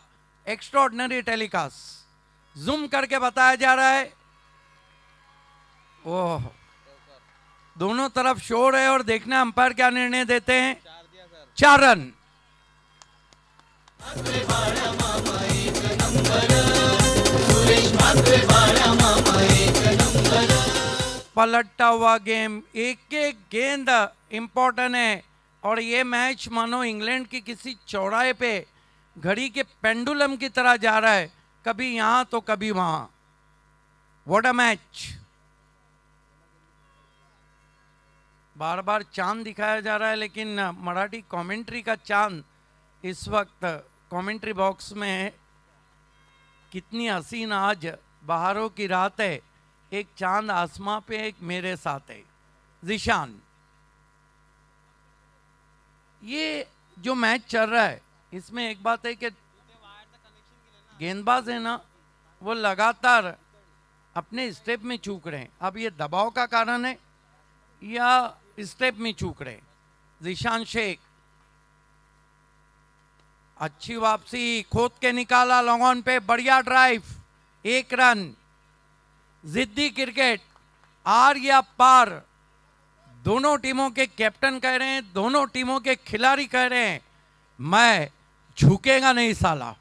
Speaker 7: extraordinary telecast. Zoom करके बताया जा रहा है। ओह, दोनों तरफ शोर है और देखना अंपायर क्या निर्णय देते हैं। 4 रन। पलटता हुआ गेम, एक एक गेंद इंपॉर्टेंट है। और ये मैच मानो इंग्लैंड की किसी चौराहे पे घड़ी के पेंडुलम की तरह जा रहा है, कभी यहां तो कभी वहां। What a match. बार बार चांद दिखाया जा रहा है, लेकिन मराठी कमेंट्री का चांद इस वक्त कमेंट्री बॉक्स में है। कितनी हसीन आज बहारों की रात है, एक चांद आसमां पे, एक मेरे साथ है। जीशान, ये जो मैच चल रहा है इसमें एक बात है कि गेंदबाज है ना, वो लगातार अपने स्टेप में चूक रहे हैं। अब ये दबाव का कारण है या स्टेप में चूक रहे हैं। जीशान शेख, अच्छी वापसी, खोद के निकाला लॉन्ग ऑन पे, बढ़िया ड्राइव, 1 रन। जिद्दी क्रिकेट, आर या पार। दोनों टीमों के कैप्टन कह रहे हैं, दोनों टीमों के खिलाड़ी कह रहे हैं, मैं झुकेगा नहीं साला।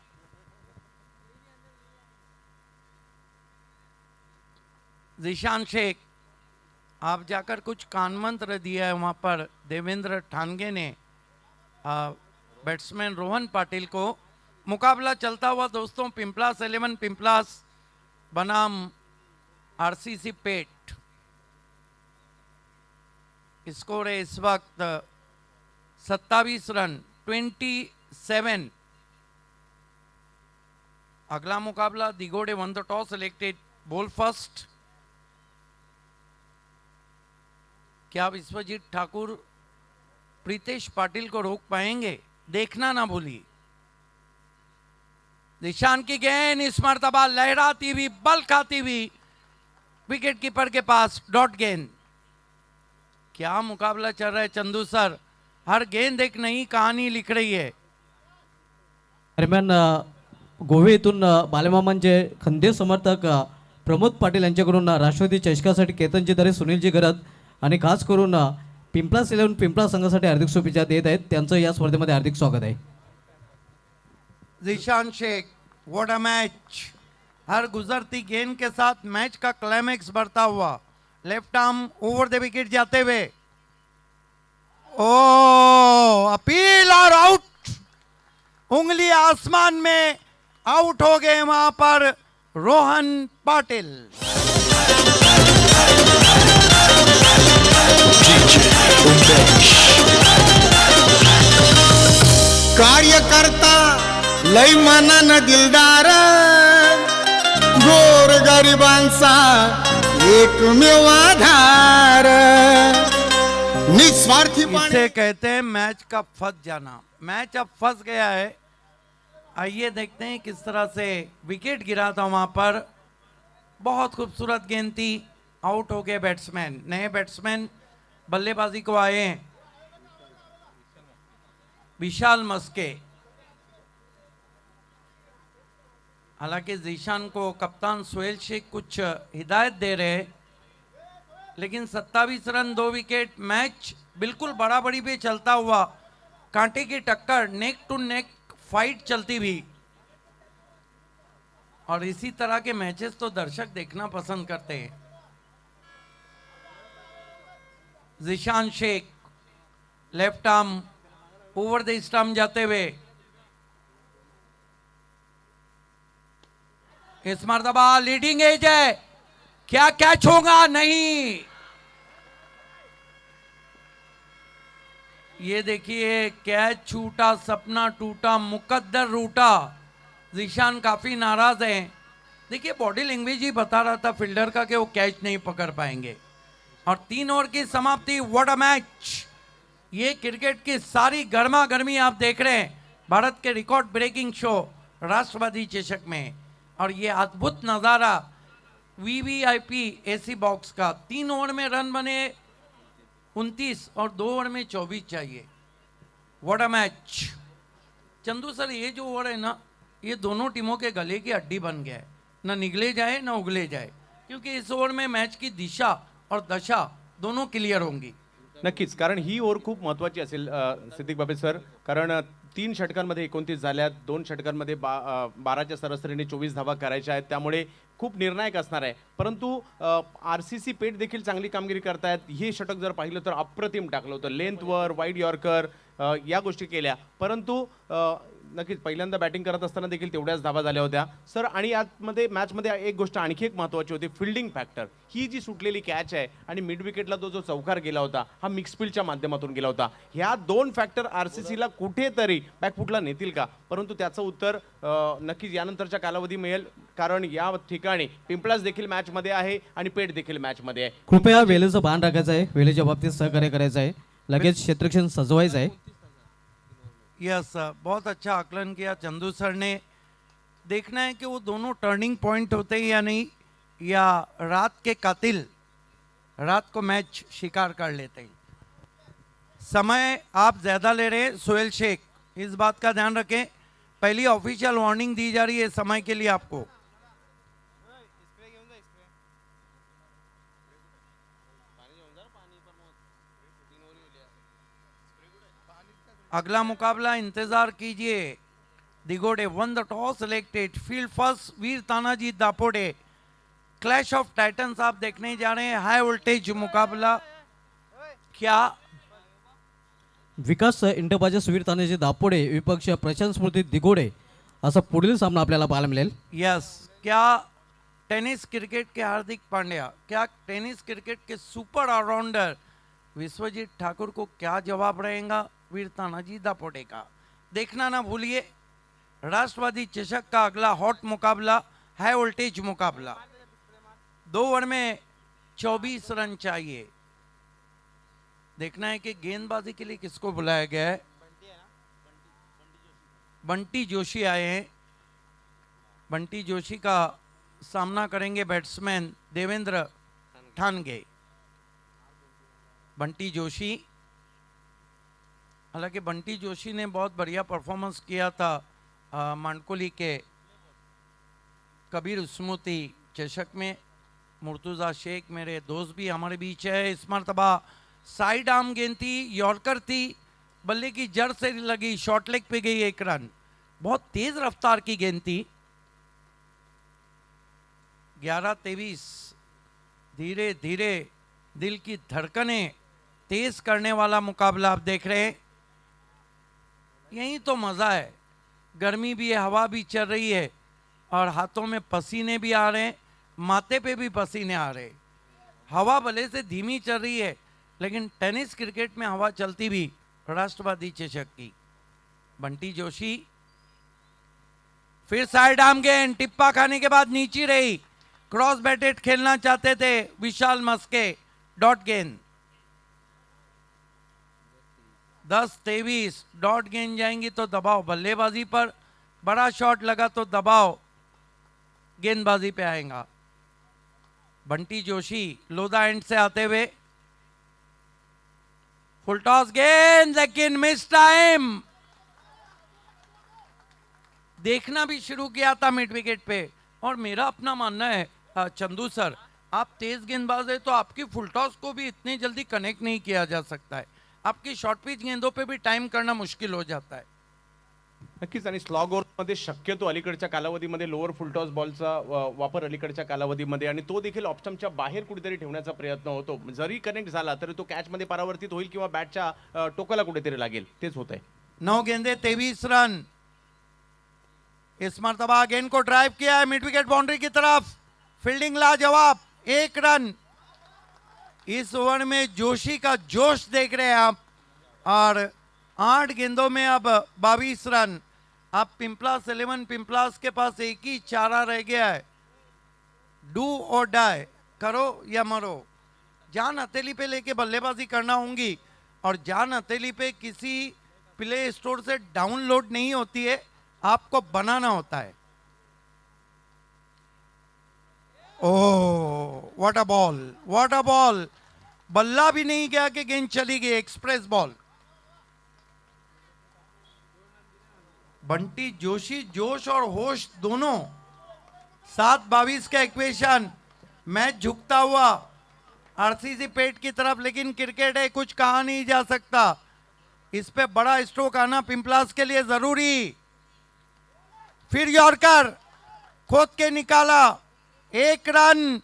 Speaker 7: जीशान शेख, आप जाकर कुछ कान मंत्र दिया है वहां पर देवेंद्र ठानगे ने, बैट्समैन रोहन पाटिल को। मुकाबला चलता हुआ दोस्तों पिंपलास 11 पिंपलास बनाम आरसीसी पेट। स्कोर है इस वक्त 27 रन 27। अगला मुकाबला Digode won the toss, selected ball first. क्या विश्वजीत ठाकुर प्रीतेश पाटिल को रोक पाएंगे? देखना ना भूलिए। निशान की गेंद इस मर्तबा लहराती हुई, बल खाती हुई विकेट कीपर के पास, डॉट गेंद। क्या मुकाबला चल रहा है चंदू सर, हर गेंद एक नई कहानी लिख रही है।
Speaker 1: दरम्यान गोवे येथून बालेमामांचे खंदे समर्थक प्रमोद पाटील यांच्याकडून राष्ट्रवादी चषकासाठी केतनजी दरे, सुनीलजी गरज आणि खास करून पिंपलास 11 पिंपलास संघासाठी हार्दिक शुभेच्छा देत आहेत। त्यांचं या स्पर्धेमध्ये हार्दिक स्वागत आहे।
Speaker 7: Zeeshan Shaikh, what a match. हर गुजरती गेंद के साथ मैच का क्लाइमैक्स बढ़ता हुआ। Left arm over the wicket जाते हुए, ओ अपील और आउट। उंगली आसमान में आउट हो गए वहां पर रोहन पाटिल।
Speaker 5: कार्यकर्ता लय मनानं दिलदार, गोर गरिबांचा एकमेव आधार, निस्वार्थी
Speaker 7: इसे कहते हैं मैच का फंस जाना। मैच अब फंस गया है। आइए देखते हैं किस तरह से विकेट गिरा था वहां पर। बहुत खूबसूरत गेंद थी, आउट हो गए बैट्समैन। नए बैट्समैन बल्लेबाजी को आए हैं, विशाल मस्के। हालांकि जीशान को कप्तान सोहेल शेख कुछ हिदायत दे रहे हैं, लेकिन 27 रन 2 विकेट, मैच बिल्कुल बराबरी पे चलता हुआ, कांटे की टक्कर, नेक टू नेक फाइट चलती हुई। और इसी तरह के मैचेस तो दर्शक देखना पसंद करते हैं। Zeeshan Shaikh left arm over the stump जाते हुए, इस मर्तबा लीडिंग एज है, क्या कैच होगा? नहीं। ये देखिए कैच छूटा, सपना टूटा, मुकद्दर रूटा। जिशान काफी नाराज है। देखिए बॉडी लैंग्वेज ही बता रहा था फील्डर का कि वो कैच नहीं पकड़ पाएंगे। और 3 ओवर की समाप्ति, व्हाट अ मैच। ये क्रिकेट की सारी गर्मा गर्मी आप देख रहे हैं भारत के रिकॉर्ड ब्रेकिंग शो राष्ट्रवादी चषक में। और ये अद्भुत नज़ारा वीवीआईपी एसी बॉक्स का। 3 ओवर में रन बने 29 और 2 ओवर में 24 चाहिए। What a match. Chandu sir, ये जो ओवर है ना, ये दोनों टीमों के गले की हड्डी बन गया है, ना निगले जाए ना उगले जाए, क्योंकि इस ओवर में मैच की दिशा और दशा दोनों क्लियर होंगी।
Speaker 8: नक्कीच, कारण ही ओव्हर खूप महत्त्वाची असेल सिद्दीक बाबे सर, कारण 3 षटकांमध्ये 29 झाल्यात, 2 षटकांमध्ये 12च्या सरासरीने 24 धावा करायच्या आहेत, त्यामुळे खूप निर्णायक असणार आहे। परंतु आरसीसी पेट देखील चांगली कामगिरी करतायत। हे षटक जर पाहिलं तर अप्रतिम टाकलं होतं, लेंथवर वाईड यॉर्कर या गोष्टी केल्या, परंतु नक्कीच पहिल्यांदा बॅटिंग करत असताना देखील तेवढ्याच धावा झाल्या होत्या सर। आणि यामध्ये मॅचमध्ये एक गोष्ट आणखी एक महत्त्वाची होती, फिल्डिंग फॅक्टर। ही जी सुटलेली कॅच आहे आणि मिड विकेटला तो जो चौकार गेला होता, हा मिक्स फील्डच्या माध्यमातून गेला होता। ह्या 2 फॅक्टर आरसीसीला कुठेतरी बॅकफुटला नेतील का? परंतु त्याचं उत्तर नक्कीच यानंतरच्या कालावधी मिळेल, कारण या ठिकाणी पिंपलास देखील मॅचमध्ये आहे आणि पेट देखील मॅचमध्ये आहे।
Speaker 1: कृपया वेळेचं भान राखायचं आहे, वेळेच्या बाबतीत सहकार्य करायचं आहे, लगेच क्षेत्रक्षण सजवायचं आहे।
Speaker 7: यस, बहुत अच्छा आकलन किया चंदू सर ने। देखना है कि वो दोनों टर्निंग पॉइंट होते हैं या नहीं, या रात के कातिल रात को मैच शिकार कर लेते हैं। समय आप ज़्यादा ले रहे हैं सोहेल शेख, इस बात का ध्यान रखें। पहली ऑफिशियल वार्निंग दी जा रही है समय के लिए आपको। अगला मुकाबला, इंतजार कीजिए। Digode won the toss, selected field first Veer Tanaji Dapode. Clash of titans आप देखने जा रहे हैं, हाई वोल्टेज मुकाबला। क्या
Speaker 1: विकास इंटरपाचे सुवीर तानाजी दापोडे विपक्ष प्रशांत स्मृती दिगोडे असा पुढील सामना आपल्याला पाहायला मिळेल.
Speaker 7: यस, क्या टेनिस क्रिकेट के हार्दिक पांड्या, क्या टेनिस क्रिकेट के सुपर ऑलराउंडर विश्वजीत ठाकुर को क्या जवाब रहेगा वीर तानाजी दापोडे का, देखना ना भूलिए. राष्ट्रवादी चषक का अगला हॉट मुकाबला, हाई वोल्टेज मुकाबला. 2 ओवर में 24 रन चाहिए. देखना है कि गेंदबाजी के लिए किसको बुलाया गया है. बंटी जोशी आए हैं. बंटी जोशी का सामना करेंगे बैट्समैन देवेंद्र ठानगे. बंटी जोशी, हालांकि बंटी जोशी ने बहुत बढ़िया परफॉर्मेंस किया था मांडकोली के कबीर स्मृति चषक में. मुर्तुजा शेख मेरे दोस्त भी हमारे बीच है. इस मरतबा साइड आर्म गेंद थी, यॉर्कर थी, बल्ले की जड़ से लगी, शॉर्ट लेग पे गई 1 रन. बहुत तेज रफ्तार की गेंद थी. 11-23. धीरे धीरे दिल की धड़कनें तेज करने वाला मुकाबला आप देख रहे हैं. यही तो मजा है. गर्मी भी है, हवा भी चल रही है और हाथों में पसीने भी आ रहे हैं, माथे पे भी पसीने आ रहे हैं. हवा भले से धीमी चल रही है लेकिन टेनिस क्रिकेट में हवा चलती भी राष्ट्रवादी चषक की. बंटी जोशी फिर साइड आर्म गेंद, टिप्पा खाने के बाद नीचे रही. क्रॉस बैटेड खेलना चाहते थे विशाल मस्के. डॉट गेंद. 10-23. डॉट गेंद जाएंगी तो दबाव बल्लेबाजी पर, बड़ा शॉट लगा तो दबाव गेंदबाजी पे आएगा. बंटी जोशी लोधा एंड से आते हुए, फुल टॉस गेंद लेकिन मिस टाइम. देखना भी शुरू किया था मिड विकेट पे. और मेरा अपना मानना है चंदू सर, आप तेज गेंदबाज है तो आपकी फुल टॉस को भी इतनी जल्दी कनेक्ट नहीं किया जा सकता है. आपकी शॉर्ट पिच गेंदों पे भी टाइम करना मुश्किल हो जाता है.
Speaker 8: नक्कीच. आणि स्लॉग ओव्हरमध्ये शक्यतो अलीकडच्या कालावधीमध्ये लोअर फुलटॉस बॉलचा वापर अलीकडच्या कालावधीमध्ये आणि तो देखील ऑप्शनच्या बाहेर कुठेतरी ठेवण्याचा प्रयत्न होतो. जरी कनेक्ट झाला तरी तो कॅचमध्ये परावर्तित होईल किंवा बॅटच्या टोकाला कुठेतरी लागेल. तेच होत आहे.
Speaker 7: 9 गेंदे 23 रन. इस मरतबा गेंद को ड्राइव किया है मिड विकेट बाउंड्री की तरफ. फील्डिंग लाजवाब. 1 रन. इस ओवर में जोशी का जोश देख रहे हैं आप. और 8 गेंदों में अब 22 रन. अब पिंपलास 11 पिंपलास के पास एक ही चारा रह गया है. डू और डाई, करो या मरो. जान हथेली पे लेके बल्लेबाजी करना होंगी और जान हथेली पे किसी प्ले स्टोर से डाउनलोड नहीं होती है, आपको बनाना होता है. Oh what a ball, what a ball. बल्ला भी नहीं गया कि गेंद चली गई. Express ball. बंटी जोशी जोश और होश दोनों. 7-22 का इक्वेशन. मैच झुकता हुआ आरसीसी पेट की तरफ, लेकिन क्रिकेट है, कुछ कहा नहीं जा सकता. इस पे बड़ा स्ट्रोक आना पिंपलास के लिए जरूरी. फिर यॉर्कर खोद के निकाला. 1 रन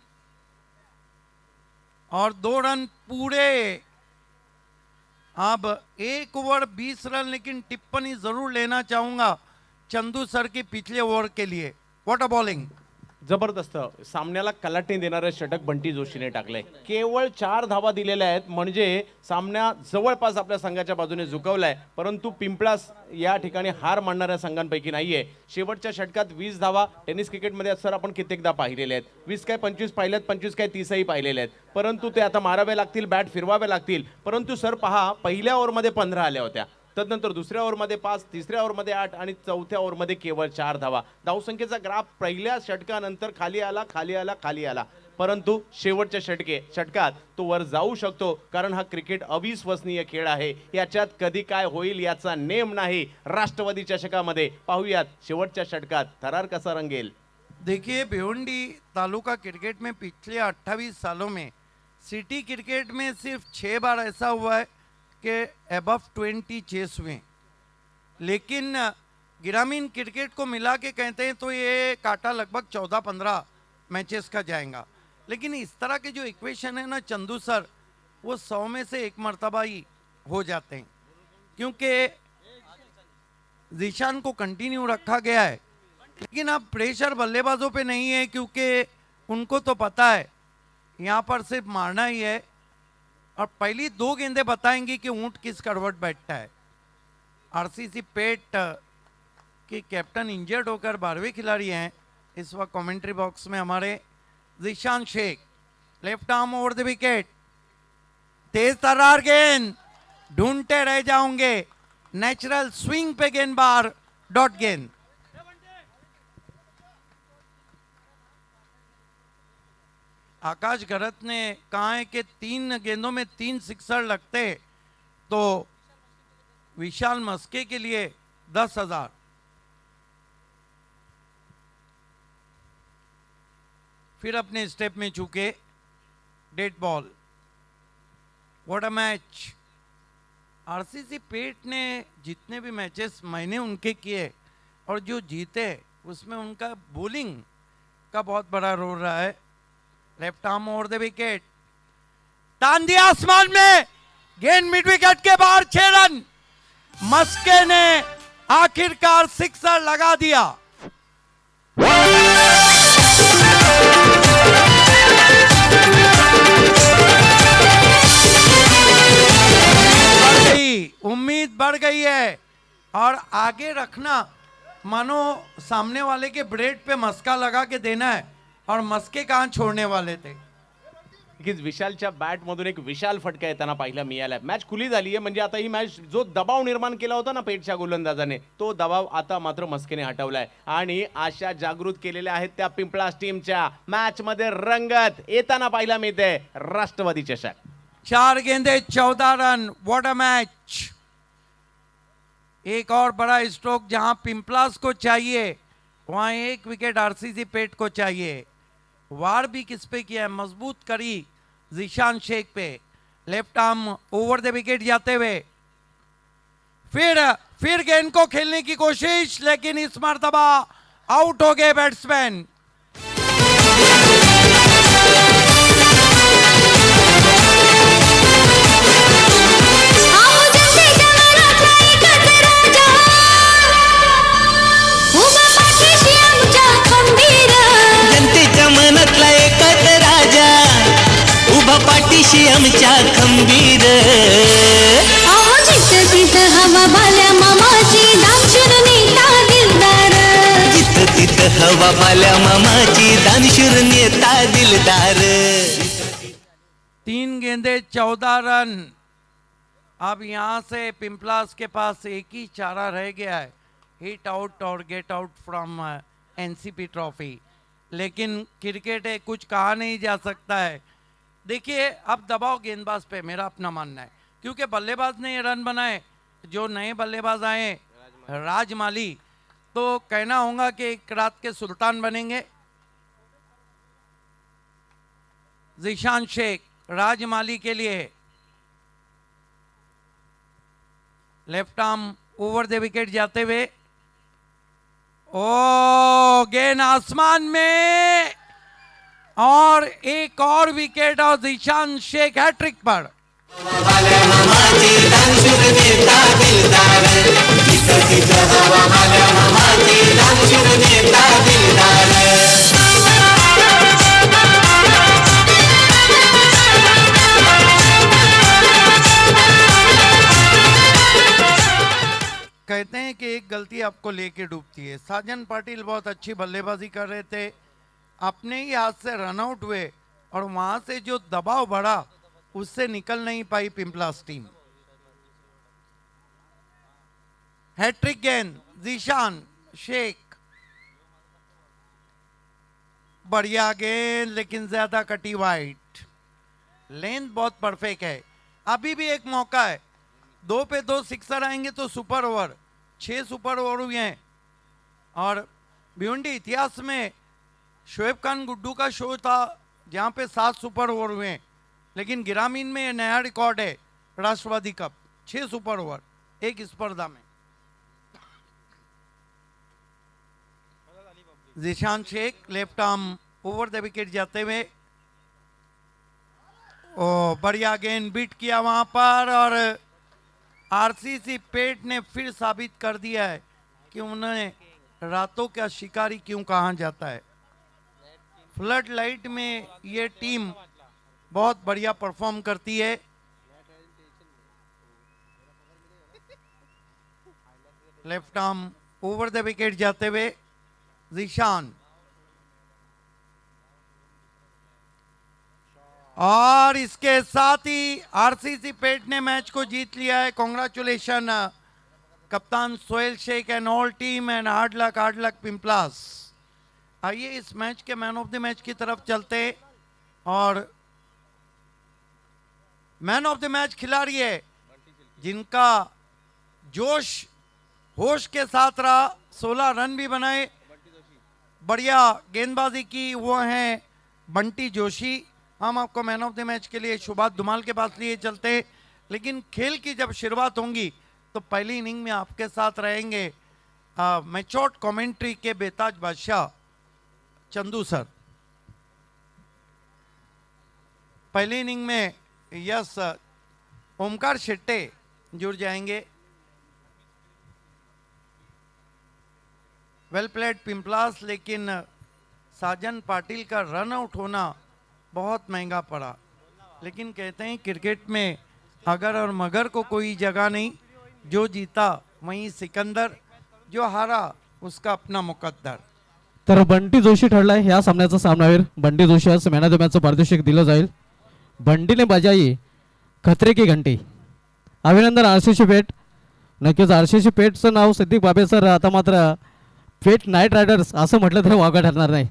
Speaker 7: और 2 रन पूरे. अब 1 ओवर 20 रन. लेकिन टिप्पणी जरूर लेना चाहूंगा चंदू सर की पिछले ओवर के लिए. What a bowling.
Speaker 8: जबरदस्त. सामन्याला कलाटणी देणारं षटक बंटी जोशीने टाकलंय. केवळ 4 धावा दिलेल्या आहेत म्हणजे सामना जवळपास आपल्या संघाच्या बाजूने झुकवलाय. परंतु पिंपळास या ठिकाणी हार मानणाऱ्या संघांपैकी नाहीये. शेवटच्या षटकात 20 धावा टेनिस क्रिकेटमध्ये सर आपण कित्येकदा पाहिलेल्या आहेत. 20 काय 25 पाहिल्यात, 25 काय 30ही पाहिलेले आहेत. परंतु ते आता मारावे लागतील, बॅट फिरवावे लागतील. परंतु सर पहा, पहिल्या ओव्हरमध्ये 15 आल्या होत्या, तदनंतर दुसऱ्या ओव्हरमध्ये 5, तिसऱ्या ओव्हरमध्ये 8 आणि चौथ्या ओव्हरमध्ये केवळ 4 धावा. धावसंख्येचा ग्राफ पहिल्या षटकानंतर खाली आला, खाली आला, खाली आला. परंतु शेवटच्या षटकात तो वर जाऊ शकतो, कारण हा क्रिकेट अविश्वसनीय खेळ आहे. याच्यात कधी काय होईल याचा नेम नाही. राष्ट्रवादी चषकामध्ये पाहूयात शेवटच्या षटकात थरार कसा रंगेल.
Speaker 7: देखिए, भिवंडी तालुका क्रिकेट में पिछले 28 सालों में सिटी क्रिकेट में सिर्फ 6 बार ऐसा हुआ है कि अबव 20 चेस हुए. लेकिन ग्रामीण क्रिकेट को मिला के कहते हैं तो ये काटा लगभग 14-15 मैचेस का जाएगा. लेकिन इस तरह के जो इक्वेशन है ना चंदू सर, वो 100 में से 1 मरतबा ही हो जाते हैं. क्योंकि जीशान को कंटिन्यू रखा गया है, लेकिन अब प्रेशर बल्लेबाजों पे नहीं है क्योंकि उनको तो पता है यहाँ पर सिर्फ मारना ही है। और पहली 2 गेंदें बताएंगी कि ऊंट किस करवट बैठता है। आरसीसी पेट के कैप्टन इंजर्ड होकर 12वें खिलाड़ी हैं इस वक्त कमेंट्री बॉक्स में हमारे। Zeeshan Shaikh left arm over the wicket, तेज तर्रार गेंद, ढूंढते रह जाओगे, नेचुरल स्विंग पे गेंदबार, डॉट गेंद। आकाश गरत ने कहा है कि 3 गेंदों में 3 सिक्सर लगते तो विशाल मस्के के लिए 10,000। फिर अपने स्टेप में चूके, dead ball. What a match. RCC पेट ने जितने भी मैचेस मैंने उनके किए और जो जीते उसमें उनका बॉलिंग का बहुत बड़ा रोल रहा है। Left arm over the wicket, तान दिया आसमान में, गेंद मिड विकेट के बाहर, 6 रन। मस्के ने आखिरकार सिक्सर लगा दिया। उम्मीद बढ़ गई है और आगे रखना, मानो सामने वाले के ब्रेड पे मस्का लगा के देना है और मस्के कहां छोड़ने वाले थे।
Speaker 8: नक्कीच विशालच्या बॅटमधून एक विशाल फटका येताना पाहायला मिळाला. मॅच खुली झाली आहे, म्हणजे आता ही मॅच जो दबाव निर्माण केला होता ना पेटच्या गोलंदाजाने, तो दबाव आता मात्र मस्केने हटवलाय आणि आशा जागृत केलेल्या आहेत त्या पिंपळास टीमच्या. मॅच मध्ये रंगत येताना पाहायला मिळते राष्ट्रवादी चषक.
Speaker 7: 4 गेंदे 14 रन। What a match. एक और बड़ा स्ट्रोक, जहां पिंपलास को चाहिए वहां 1 विकेट आरसीसी पेट को चाहिए। वार भी किस पे किया है, मजबूत करी जीशान शेख पे। Left arm over the wicket जाते हुए फिर गेंद को खेलने की कोशिश, लेकिन इस मर्तबा आउट हो गए बैट्समैन।
Speaker 3: जनतेच्या मनातला एकच राजा, उभा पाठीशी आमच्या खंबीर.
Speaker 9: हवा बाल्या मामाची दानशूर नेता दिलदार.
Speaker 3: जिथं तिथं हवा बाल्या मामाची दानशूर नेता दिलदार.
Speaker 7: 3 गेंदे 14 रन। अब यहां से पिंपलास के पास एक ही चारा रह गया है, हिट आउट और get out from NCP trophy. लेकिन क्रिकेट है, कुछ कहा नहीं जा सकता है। देखिए अब दबाव गेंदबाज पे, मेरा अपना मानना है, क्योंकि बल्लेबाज ने ये रन बनाए, जो नए बल्लेबाज आए राजमाली, तो कहना होगा कि एक रात के सुल्तान बनेंगे। जीशान शेख राजमाली के लिए left arm over the wicket जाते हुए, ओ गेंद आसमान में और एक और विकेट और जीशान शेख हैट्रिक पर। कहते हैं कि एक गलती आपको लेके डूबती है। साजन पाटिल बहुत अच्छी बल्लेबाजी कर रहे थे, अपने ही हाथ से रन आउट हुए और वहां से जो दबाव बढ़ा उससे निकल नहीं पाई पिंपलास टीम। हैट्रिक गेंद जीशान शेख, बढ़िया गेंद लेकिन ज्यादा कटी वाइट। लेंथ बहुत परफेक्ट है, अभी भी एक मौका है। 2 पे 2 सिक्सर आएंगे तो सुपर ओवर, 6 सुपर ओवर हुए हैं। और भिवंडी इतिहास में शोएब खान गुड्डू का शो था जहां पे 7 सुपर ओवर हुए हैं, लेकिन ग्रामीण में ये नया रिकॉर्ड है राष्ट्रवादी कप, 6 सुपर ओवर एक स्पर्धा में। Zeeshan Shaikh left arm over the wicket जाते हुए, ओ बढ़िया गेंद बीट किया वहां पर और आरसीसी पेट ने फिर साबित कर दिया है कि उन्हें रातों का शिकारी क्यों कहा जाता है। फ्लड लाइट में ये टीम बहुत बढ़िया परफॉर्म करती है। Left arm over the wicket जाते हुए जीशान, और इसके साथ ही आरसीसी पेट ने मैच को जीत लिया है। कॉन्ग्रेचुलेशन कप्तान Sohail Shaikh and all team and hard luck Pimplas. आइए इस मैच के मैन ऑफ द मैच की तरफ चलते, और मैन ऑफ द मैच खिलाड़ी है जिनका जोश होश के साथ रहा, 16 रन भी बनाए, बढ़िया गेंदबाजी की, वो हैं बंटी जोशी। हम आपको मैन ऑफ द मैच के लिए शुभात धुमाल के पास लिए चलते, लेकिन खेल की जब शुरुआत होंगी तो पहली इनिंग में आपके साथ रहेंगे मैचोट कमेंट्री के बेताज बादशाह चंदू सर। पहली इनिंग में यस ओमकार शेट्टे जुड़ जाएंगे। वेल प्लेड पिंपलास, लेकिन साजन पाटिल का रन आउट होना बहुत महंगा पड़ा। लेकिन कहते हैं क्रिकेट में अगर और मगर को कोई जगह नहीं, जो जीता वहीं सिकंदर, जो हारा उसका अपना मुकद्दर।
Speaker 1: तर बंटी जोशी ठरलाय ह्या सामन्याचा सामनावीर। बंटी जोशी आज मॅन ऑफ द मॅचचं पारितोषिक दिलं जाईल। बंटीने बजाई खतरे की घंटी। अभिनंदन आरसीसी पेठ। नक्कीच आरसीसी पेठचं नाव सिद्दीक बाबे सर आता मात्र पेठ नाईट रायडर्स असं म्हटलं तरी वावगं ठरणार नाही।